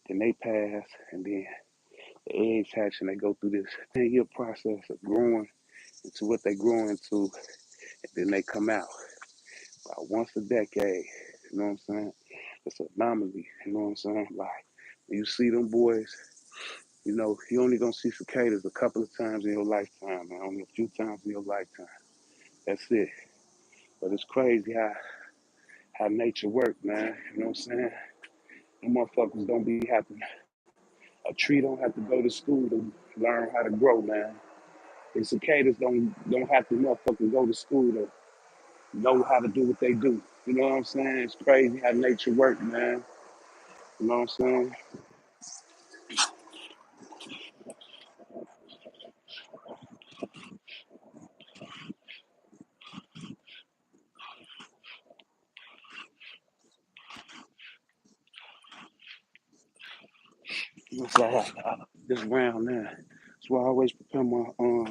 Then they pass, and then the eggs hatch, and they go through this 10-year process of growing into what they grow into, and then they come out about once a decade. You know what I'm saying? It's an anomaly. You know what I'm saying? Like when you see them boys, you know, you only gonna see cicadas a couple of times in your lifetime, man. Only a few times in your lifetime. That's it. But it's crazy how nature works, man. You know what I'm saying? Them motherfuckers don't be having a tree don't have to go to school to learn how to grow, man. The cicadas don't have to motherfucking go to school to know how to do what they do. You know what I'm saying? It's crazy how nature works, man. You know what I'm saying? It's like this round now. That's why I always prepare my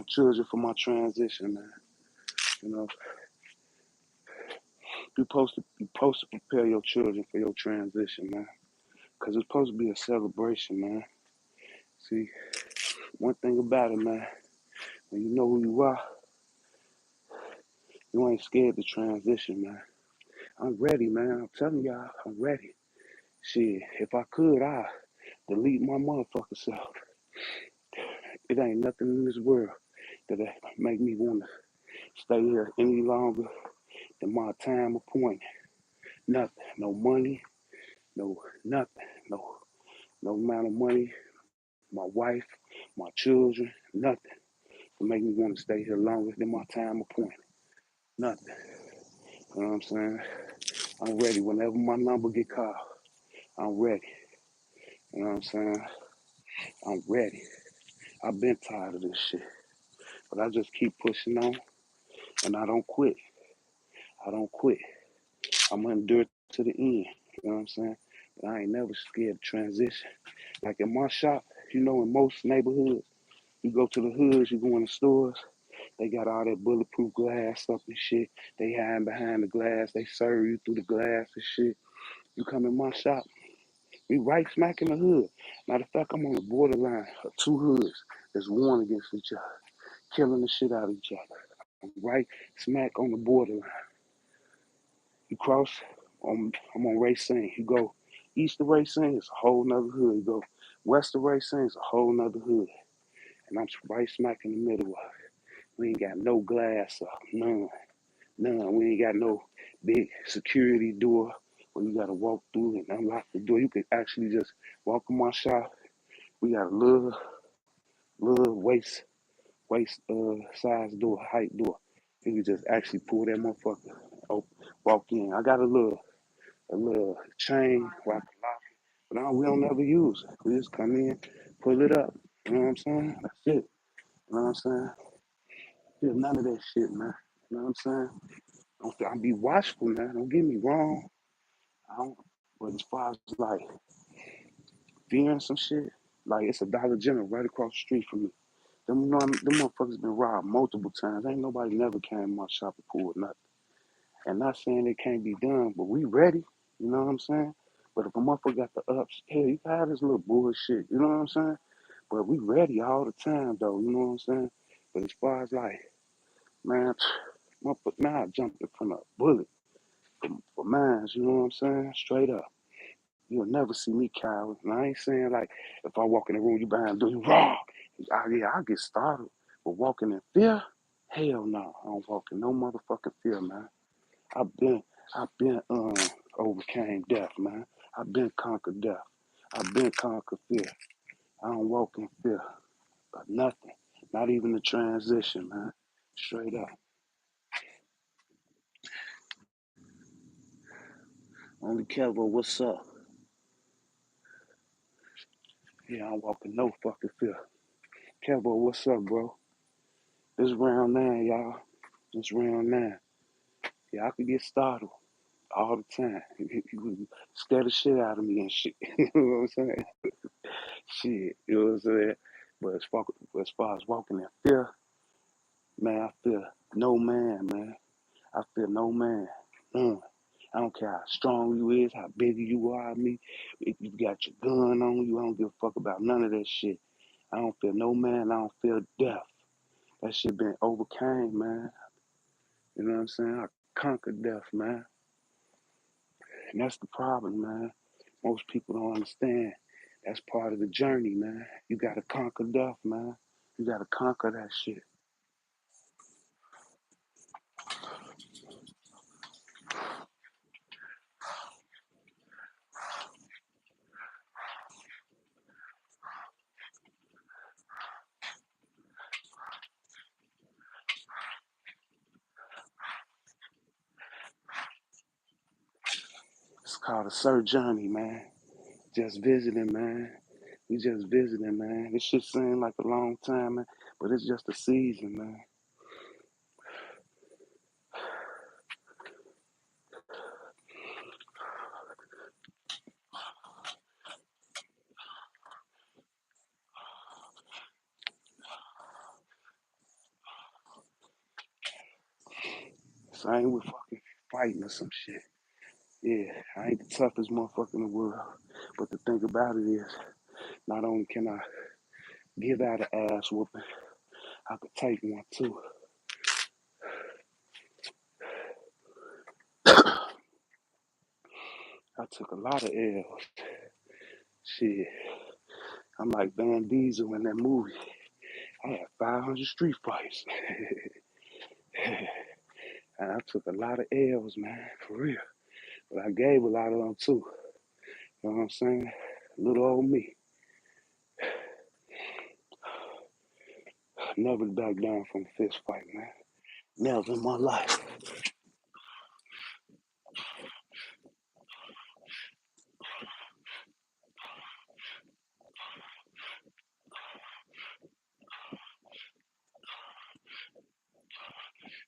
children for my transition, man. You know, you supposed to prepare your children for your transition, man. Cause it's supposed to be a celebration, man. See, one thing about it, man, when you know who you are, you ain't scared to transition, man. I'm ready, man. I'm telling y'all, I'm ready. Shit, if I could, I'd delete my motherfucker self. It ain't nothing in this world that make me want to stay here any longer than my time appointed. Nothing. No money, no nothing. No amount of money, my wife, my children, nothing to make me want to stay here longer than my time appointed. Nothing. You know what I'm saying? I'm ready. Whenever my number get called, I'm ready. You know what I'm saying? I'm ready. I've been tired of this shit. But I just keep pushing on and I don't quit. I don't quit. I'm gonna endure to the end. You know what I'm saying? But I ain't never scared of transition. Like in my shop, you know, in most neighborhoods, you go to the hoods, you go in the stores, they got all that bulletproof glass up and shit. They hide behind the glass, they serve you through the glass and shit. You come in my shop, we right smack in the hood. Matter of fact, I'm on the borderline of two hoods that's warring against each other, killing the shit out of each other. I'm right smack on the borderline. You cross, I'm on Racine. You go east of Racine, it's a whole nother hood. You go west of Racine, it's a whole nother hood. And I'm right smack in the middle of it. We ain't got no glass up, none. None. We ain't got no big security door where you gotta walk through and unlock the door. You can actually just walk in my shop. We got a little waist size door, height door. You can just actually pull that motherfucker open, walk in. I got a little chain where I can lock it, but we don't ever use it. We just come in, pull it up. You know what I'm saying? That's it. You know what I'm saying? Yeah, none of that shit, man. You know what I'm saying? I'll be watchful, man. Don't get me wrong. I don't, but as far as like fearing some shit, like it's a Dollar General right across the street from me. Them motherfuckers been robbed multiple times. Ain't nobody never came in my shop and pulled nothing. And not saying it can't be done, but we ready. You know what I'm saying? But if a motherfucker got the ups, hell, you can have this little bullshit. You know what I'm saying? But we ready all the time, though. You know what I'm saying? But as far as like, man, motherfucker, man, I jumped in front of a bullet for mines. You know what I'm saying? Straight up. You'll never see me coward. And I ain't saying like if I walk in the room, you behind do you raw. Yeah, I get startled. But walking in fear, hell no. I don't walk in no motherfucking fear, man. I've been I've been overcame death, man. I've been conquered death. I've been conquered fear. I don't walk in fear of nothing. Not even the transition, man. Straight up. Only Kevo, what's up? Yeah, I don't walk in no fucking fear. Kevo, what's up, bro? This round nine, y'all. This round nine. Yeah, I could get startled. all the time. He would scare the shit out of me and shit. You know what I'm saying? Shit, you know what I'm saying? But as far as walking in fear, man, I fear no man, man. I fear no man. None. I don't care how strong you is, how big you are at me. If you got your gun on you, I don't give a fuck about none of that shit. I don't fear no man. I don't fear death. That shit been overcame, man. You know what I'm saying? I conquered death, man. And that's the problem, man. Most people don't understand. That's part of the journey, man. You gotta conquer death, man. You gotta conquer that shit. It's called a sojourning, man. Just visiting, man. We just visiting, man. This shit seems like a long time, man, but it's just a season, man. Same with fucking fighting or some shit. Yeah, I ain't the toughest motherfucker in the world. But the thing about it is, not only can I give out an ass whooping, I could take one too. I took a lot of L's. Shit, I'm like Van Diesel in that movie. I had 500 street fights. And I took a lot of L's, man, for real. But I gave a lot of them too. You know what I'm saying? Little old me. Never back down from a fist fight, man. Never in my life.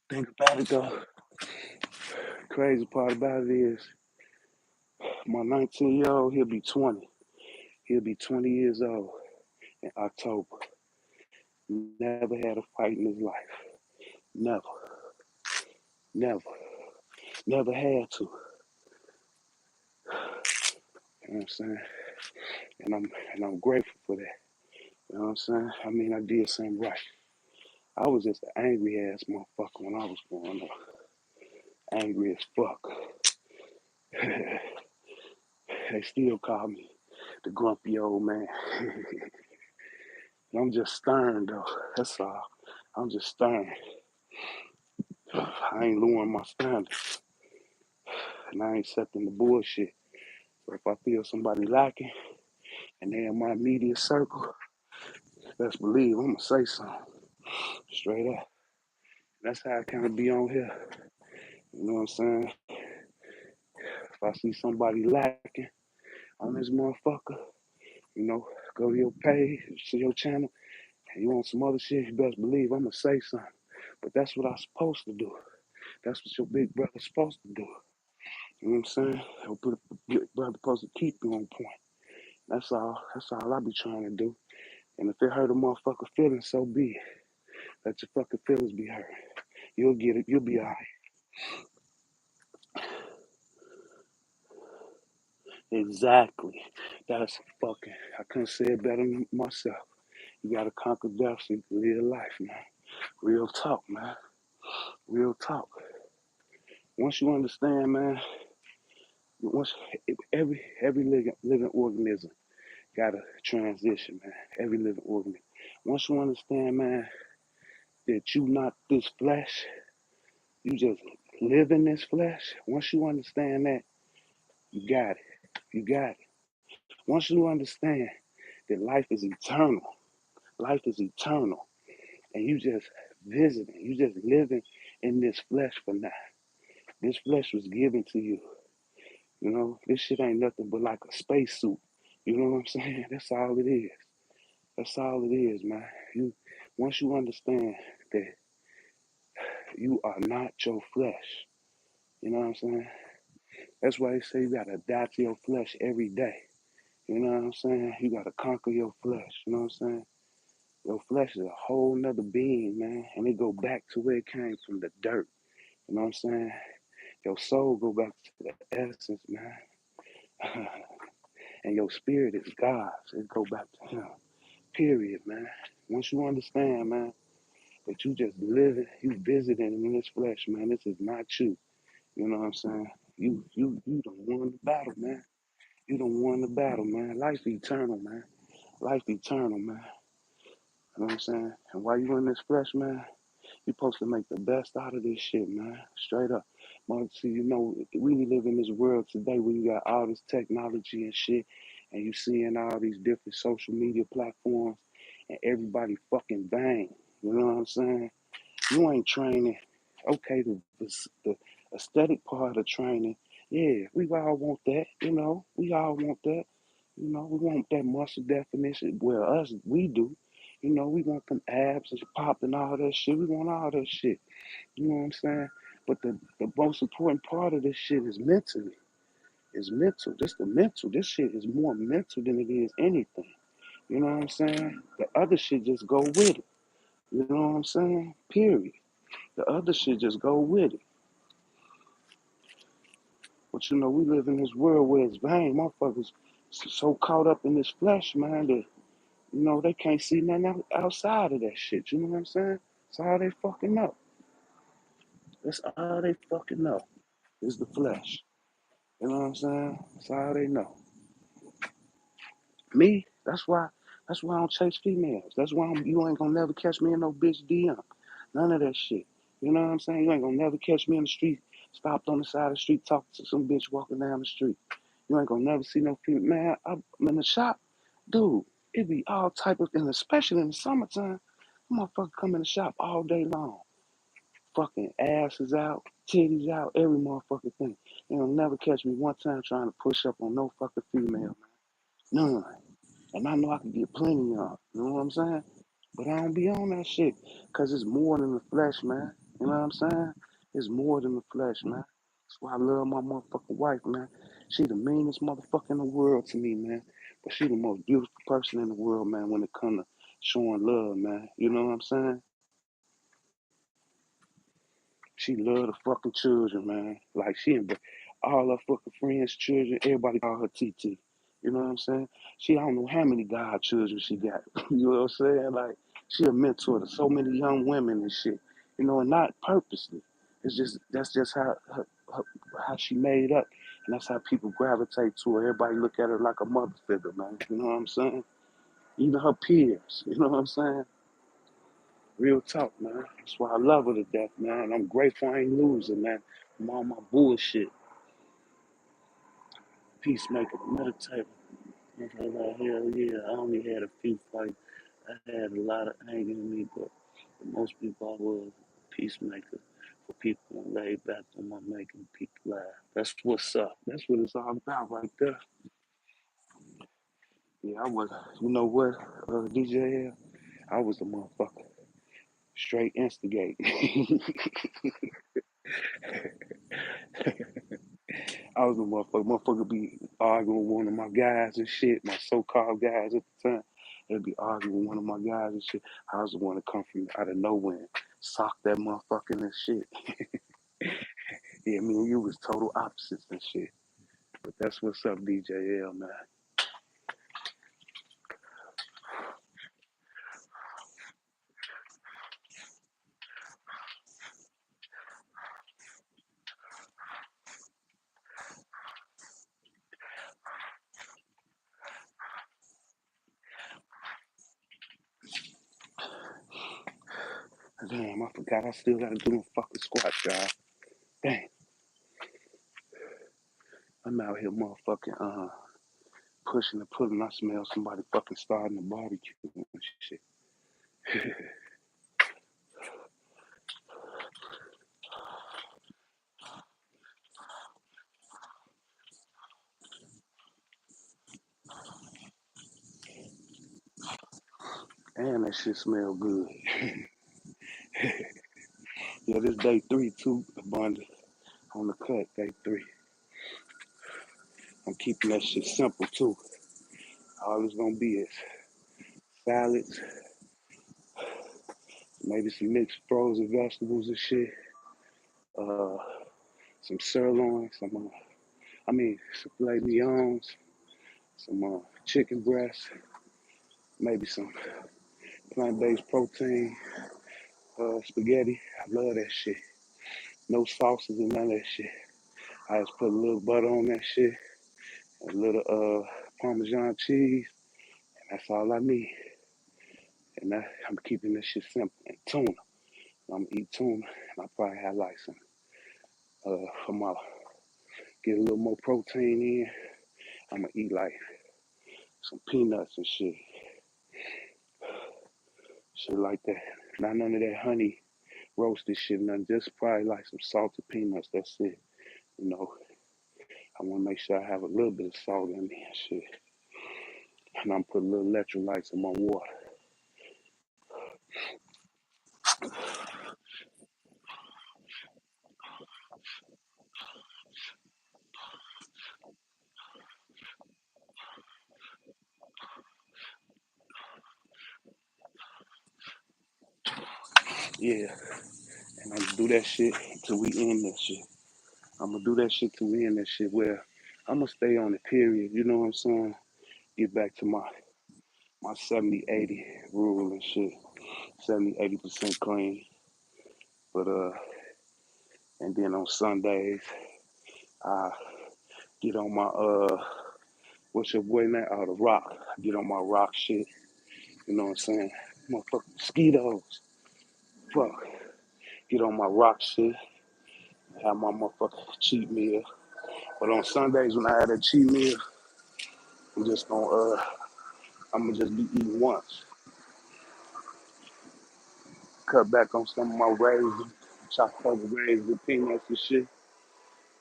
Think about it though. Crazy part about it is my 19-year-old, he'll be 20. He'll be 20 years old in October. Never had a fight in his life. Never. Never. Never had to. You know what I'm saying? And I'm grateful for that. You know what I'm saying? I mean, I did something right. I was just an angry ass motherfucker when I was growing up. Angry as fuck. They still call me the grumpy old man. I'm just stern though. That's all. I'm just stern. I ain't lowering my standards. And I ain't accepting the bullshit. So if I feel somebody lacking and they in my immediate circle, best believe I'm gonna say something. Straight up. That's how I kinda be on here. You know what I'm saying? If I see somebody lacking on this motherfucker, you know, go to your page, to your channel, and you want some other shit, you best believe I'm gonna say something. But that's what I'm supposed to do. That's what your big brother's supposed to do. You know what I'm saying? Your big brother supposed to keep you on point. That's all. That's all I be trying to do. And if it hurt a motherfucker feelings, so be it. Let your fucking feelings be hurt. You'll get it. You'll be alright. Exactly. That's fucking. I couldn't say it better myself. You gotta conquer death so you can live life, man. Real talk, man. Real talk. Once you understand, man. Once every living organism got to transition, man. Every living organism. Once you understand, man, that you not this flesh, you just live in this flesh. Once you understand that, you got it. You got it. Once you understand that life is eternal, and you just visiting, you just living in this flesh for now. This flesh was given to you. You know, this shit ain't nothing but like a spacesuit. You know what I'm saying? That's all it is. That's all it is, man. You once you understand that you are not your flesh, you know what I'm saying? That's why they say you gotta die to your flesh every day. You know what I'm saying? You gotta conquer your flesh. You know what I'm saying? Your flesh is a whole nother being, man. And it go back to where it came from, the dirt. You know what I'm saying? Your soul go back to the essence, man. And your spirit is God's. It go back to him. Period, man. Once you understand, man, that you just living, you visiting in this flesh, man. This is not you. You know what I'm saying? You don't won the battle, man. You don't won the battle, man. Life eternal, man. Life eternal, man. You know what I'm saying? And while you in this flesh, man, you supposed to make the best out of this shit, man. Straight up. Man, see, you know, we live in this world today where you got all this technology and shit, and you seeing all these different social media platforms, and everybody fucking bang. You know what I'm saying? You ain't training. Okay, the aesthetic part of training, yeah, we all want that, you know. We all want that. You know, we want that muscle definition. Well, us, we do. You know, we want them abs and pop and all that shit. We want all that shit. You know what I'm saying? But the most important part of this shit is mentally. It's mental. Just the mental. This shit is more mental than it is anything. You know what I'm saying? The other shit just go with it. You know what I'm saying? Period. The other shit just go with it. But you know, we live in this world where it's vain. Motherfuckers so caught up in this flesh, man, that you know they can't see nothing outside of that shit. You know what I'm saying? That's all they fucking know. That's all they fucking know is the flesh. You know what I'm saying? That's all they know. Me, that's why I don't chase females. That's why you ain't gonna never catch me in no bitch DM. None of that shit. You know what I'm saying? You ain't gonna never catch me in the street, stopped on the side of the street talking to some bitch walking down the street. You ain't gonna never see no female. Man, I'm in the shop, dude, it be all type of, and especially in the summertime, motherfucker come in the shop all day long. Fucking asses out, titties out, every motherfucking thing. You don't never catch me one time trying to push up on no fucking female. None. And I know I can get plenty of, you know what I'm saying? But I don't be on that shit. Cause it's more than the flesh, man. You know what I'm saying? It's more than the flesh, man. That's why I love my motherfucking wife, man. She the meanest motherfucker in the world to me, man. But she the most beautiful person in the world, man, when it come to showing love, man. You know what I'm saying? She love the fucking children, man. Like she and all her fucking friends' children, everybody call her TT. You know what I'm saying? She I don't know how many godchildren she got. You know what I'm saying? Like she a mentor to so many young women and shit. You know, and not purposely. It's just that's just how she made up, and that's how people gravitate to her. Everybody look at her like a mother figure, man. You know what I'm saying? Even her peers. You know what I'm saying? Real talk, man. That's why I love her to death, man. I'm grateful I ain't losing, man. I'm on my bullshit. Peacemaker, meditator. Hell yeah. I only had a few fights. I had a lot of anger in me, but for most people I was a peacemaker. For people and laid back on my making people laugh. That's what's up. That's what it's all about right there. Yeah, I was, you know what, DJ L? I was the motherfucker. Straight instigate. I was the motherfucker. Motherfucker be arguing with one of my guys and shit, my so-called guys at the time. They'd be arguing with one of my guys and shit. I was the one to come from out of nowhere and sock that motherfucker and shit. Yeah, me and you was total opposites and shit. But that's what's up, DJ L, man. Damn, I forgot I still gotta do them fucking squats, y'all. Damn, I'm out here motherfucking pushing and pulling. I smell somebody fucking starting a barbecue and shit. Damn, that shit smell good. Yeah, this day 3 too, abundant on the cut, day 3. keeping that shit simple too. All it's gonna be is salads, maybe some mixed frozen vegetables and shit, uh, some sirloin, some filet mignons, some chicken breasts, maybe some plant-based protein, spaghetti. I love that shit. No sauces and none of that shit. I just put a little butter on that shit, a little Parmesan cheese, and that's all I need. And I'm keeping this shit simple. And tuna. I'm gonna eat tuna, and I probably have like some for my get a little more protein in. I'm gonna eat like some peanuts and shit like that. Not none of that honey roasted shit, nothing. Just probably like some salted peanuts. That's it. You know, I want to make sure I have a little bit of salt in me and shit. And I'm putting little electrolytes in my water. Yeah, and I'm gonna do that shit until we end that shit. I'm gonna do that shit till we end that shit. Where I'm gonna stay on the period. You know what I'm saying? Get back to my 70-80 rule and shit. 70-80% clean. But and then on Sundays, I get on my what's your boy name? Oh, the Rock. I get on my rock shit. You know what I'm saying? Motherfucking mosquitoes. Fuck. Get on my rock shit. Have my motherfucking cheat meal. But on Sundays when I have that cheat meal, I'm just gonna I'm gonna just be eating once. Cut back on some of my raisins, chopped up raisins with peanuts and shit.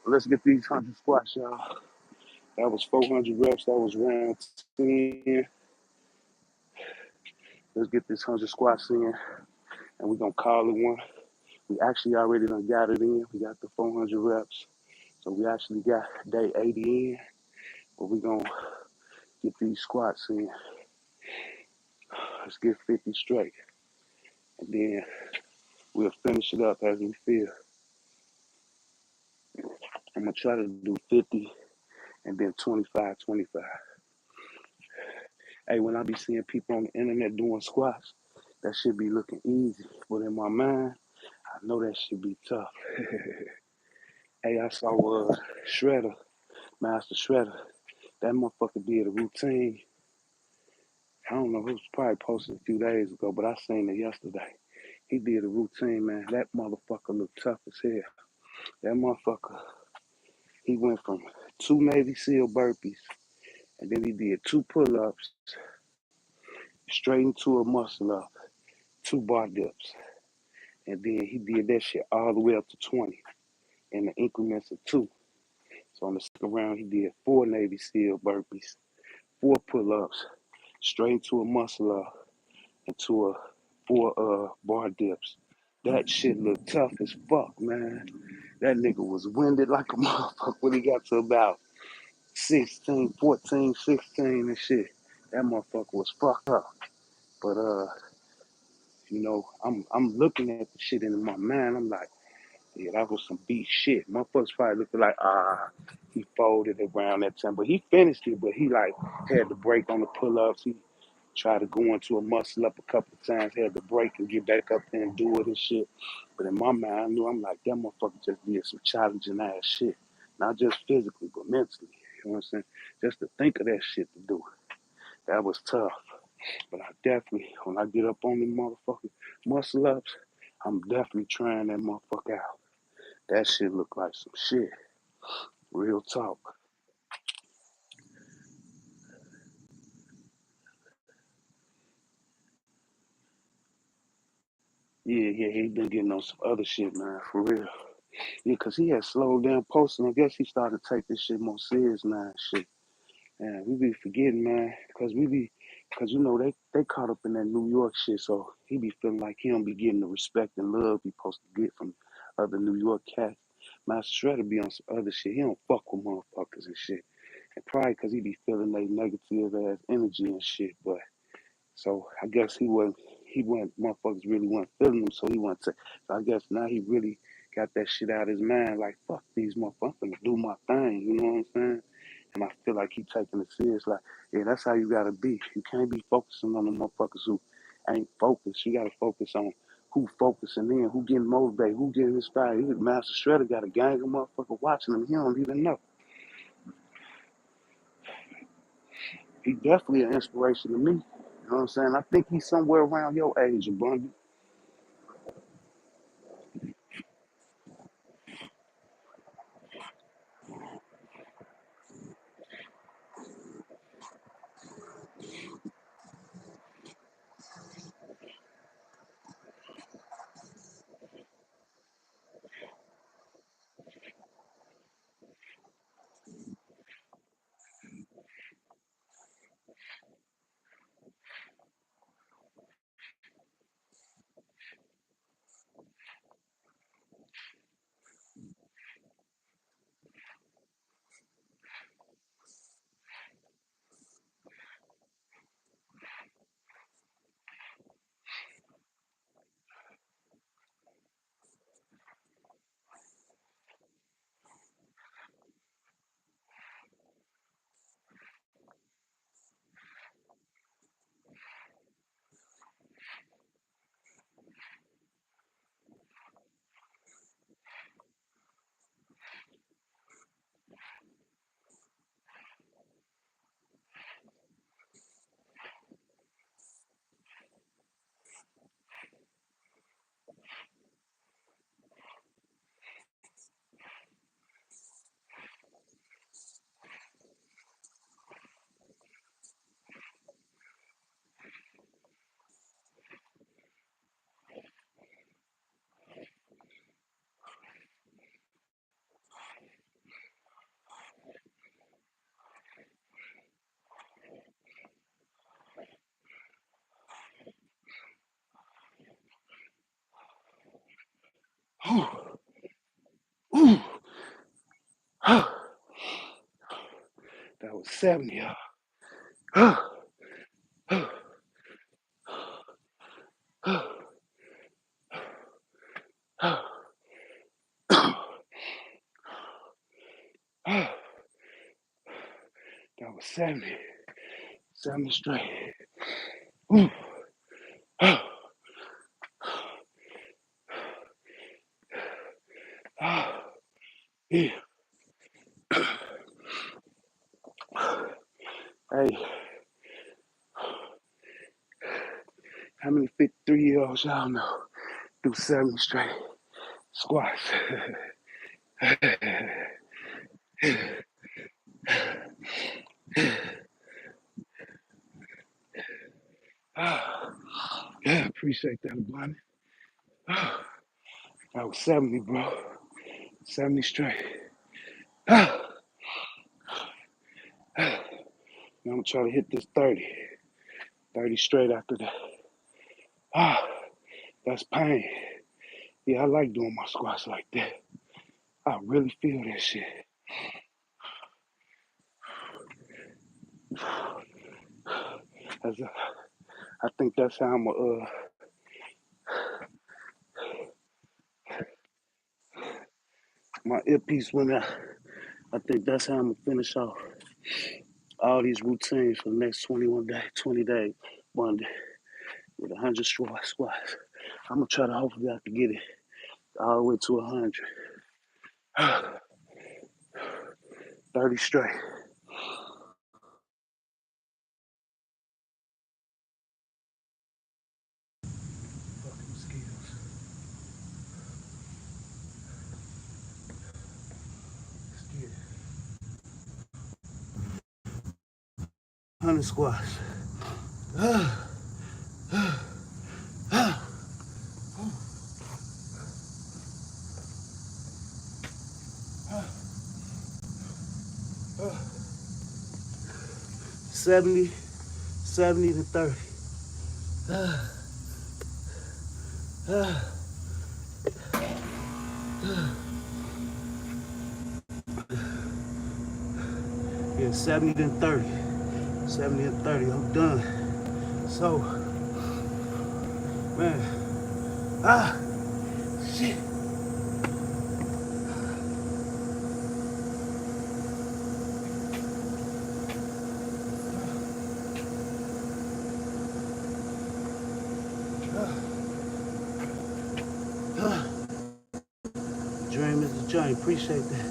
Let's get these 100 squats, y'all. That was 400 reps. That was round 10. Let's get this 100 squats in, and we're gonna call it one. We actually already done got it in. We got the 400 reps, so we actually got day 80 in. But we're gonna get these squats in. Let's get 50 straight, and then we'll finish it up as we feel. I'm gonna try to do 50 and then 25, 25. Hey, when I be seeing people on the internet doing squats, that should be looking easy. But in my mind, I know that should be tough. Hey, I saw Shredder, Master Shredder. That motherfucker did a routine. I don't know, it was probably posted a few days ago, but I seen it yesterday. He did a routine, man. That motherfucker looked tough as hell. That motherfucker, he went from 2 Navy SEAL burpees, and then he did 2 pull-ups, straight into a muscle up, 2 bar dips. And then he did that shit all the way up to 20 in the increments of 2. So on the second round, he did 4 Navy SEAL burpees, 4 pull-ups, straight into a muscle up, into a 4 bar dips. That shit looked tough as fuck, man. That nigga was winded like a motherfucker when he got to about 16, 14, 16 and shit. That motherfucker was fucked up. But I'm looking at the shit in my mind. I'm like, yeah, that was some beat shit. Motherfuckers probably looking like, he folded around that time. But he finished it, but he like had to break on the pull ups. He tried to go into a muscle up a couple of times, had to break and get back up there and do it and shit. But in my mind, I knew I'm like, that motherfucker just did some challenging ass shit. Not just physically, but mentally. You know what I'm saying? Just to think of that shit to do. That was tough. But I definitely, when I get up on the motherfucking muscle ups, I'm definitely trying that motherfucker out. That shit look like some shit. Real talk. Yeah, yeah, he been getting on some other shit, man, for real. Yeah, 'cause he had slowed down posting. I guess he started to take this shit more serious now and shit. And we be forgetting, man, 'cause they caught up in that New York shit, so he be feeling like he don't be getting the respect and love he supposed to get from other New York cats. Master Shredder be on some other shit. He don't fuck with motherfuckers and shit. And probably because he be feeling like negative ass energy and shit. But so I guess he wasn't motherfuckers really wasn't feeling him, so he went to. So I guess now he really got that shit out of his mind. Like fuck these motherfuckers, I'm gonna do my thing. You know what I'm saying? And I feel like he taking it serious. Like yeah, that's how you gotta be. You can't be focusing on the motherfuckers who ain't focused. You gotta focus on who focusing in, who getting motivated, who getting inspired. His Master Shredder got a gang of motherfuckers watching him. He don't even know. He definitely an inspiration to me. You know what I'm saying? I think he's somewhere around your age, Bundy. That was 70. That was 70. 70 straight. Yeah. Hey, how many 53-year-olds y'all know do 70 straight squats? Yeah, appreciate that, Bonnie. That was 70, bro. 70 straight. Now I'm gonna try to hit this 30. 30 straight after that. Ah, that's pain. Yeah, I like doing my squats like that. I really feel that shit. That's a, I think that's how I'm my earpiece went out. I think that's how I'm gonna finish off all these routines for the next 21 days, 20 days, one day with 100 squats. I'm gonna try to hopefully I can get it all the way to 100. 30 straight. Fucking mosquitoes. 100 squats. 70, 70 to 30. Yeah, 70 then 30. 70 and 30, I'm done. So, man, shit. Dream is the journey, appreciate that.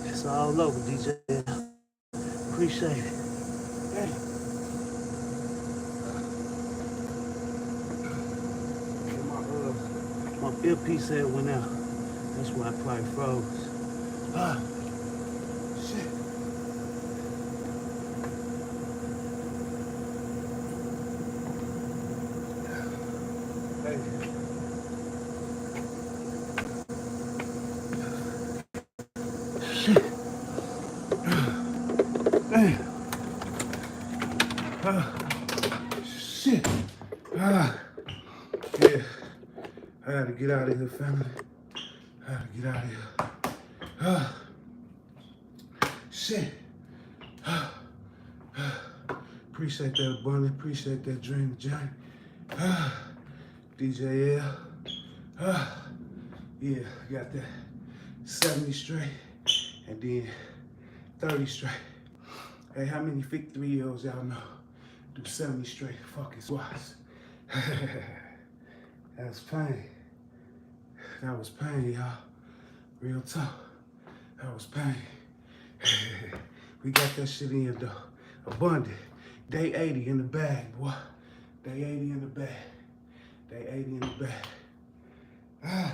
It's all over, DJ. Appreciate it. Hey. My earpiece head went out. That's why I probably froze. Shit. Hey. Shit. Hey. Shit. Yeah. I had to get out of here, family. I had to get out of here. Shit. Appreciate that abundance. Appreciate that dream journey. DJ L. Yeah, got that 70 straight and then 30 straight. Hey, how many 53-year-olds y'all know do 70 straight fucking squats? That was pain. That was pain, y'all. Real talk. That was pain. We got that shit in though. Abundant. Day 80 in the bag, boy. Day 80 in the bag. Day 80 in the bag.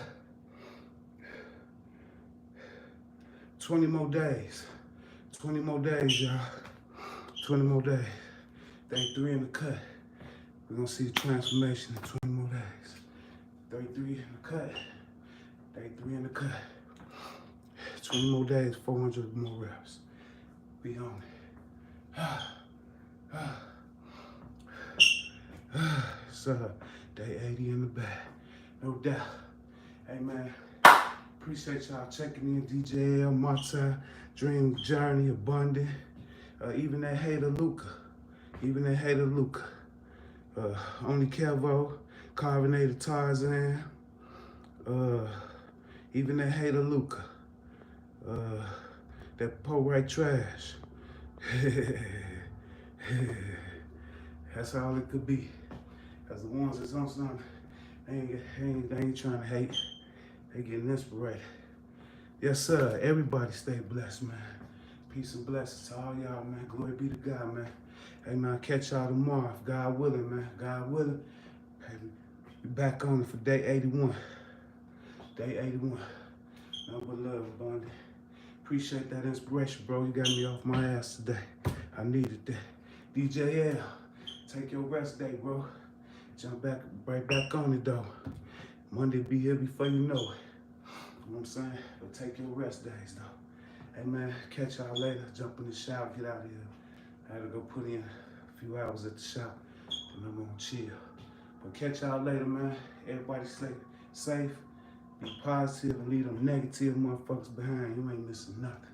20 more days. 20 more days, y'all. 20 more days. Day 3 in the cut. We're gonna see a transformation in 20 more days. Day 3 in the cut. Day 3 in the cut. 20 more days, 400 more reps. Be on it. So, day 80 in the bag. No doubt. Hey, man. Appreciate y'all checking in. DJ L, Martin, Dream Journey, Abundant. Even that hater Luca. Only Kevo, Carbonated Tarzan. Even that hater Luca. That po right trash. That's all it could be. Cause the ones that's on something, they ain't trying to hate. They getting inspired. Yes, sir. Everybody stay blessed, man. Peace and blessings to all y'all, man. Glory be to God, man. Hey, man, I'll catch y'all tomorrow, if God willing, man. God willing. Hey, be back on it for day 81. Day 81. Nothing but love, Bundy. Appreciate that inspiration, bro. You got me off my ass today. I needed that. DJ L, take your rest day, bro. Jump back, right back on it, though. Monday be here before you know it. You know what I'm saying? But take your rest days, though. Hey, man, catch y'all later. Jump in the shower, get out of here. I had to go put in a few hours at the shop, and I'm gonna chill. But catch y'all later, man. Everybody stay safe, be positive, and leave them negative motherfuckers behind. You ain't missing nothing.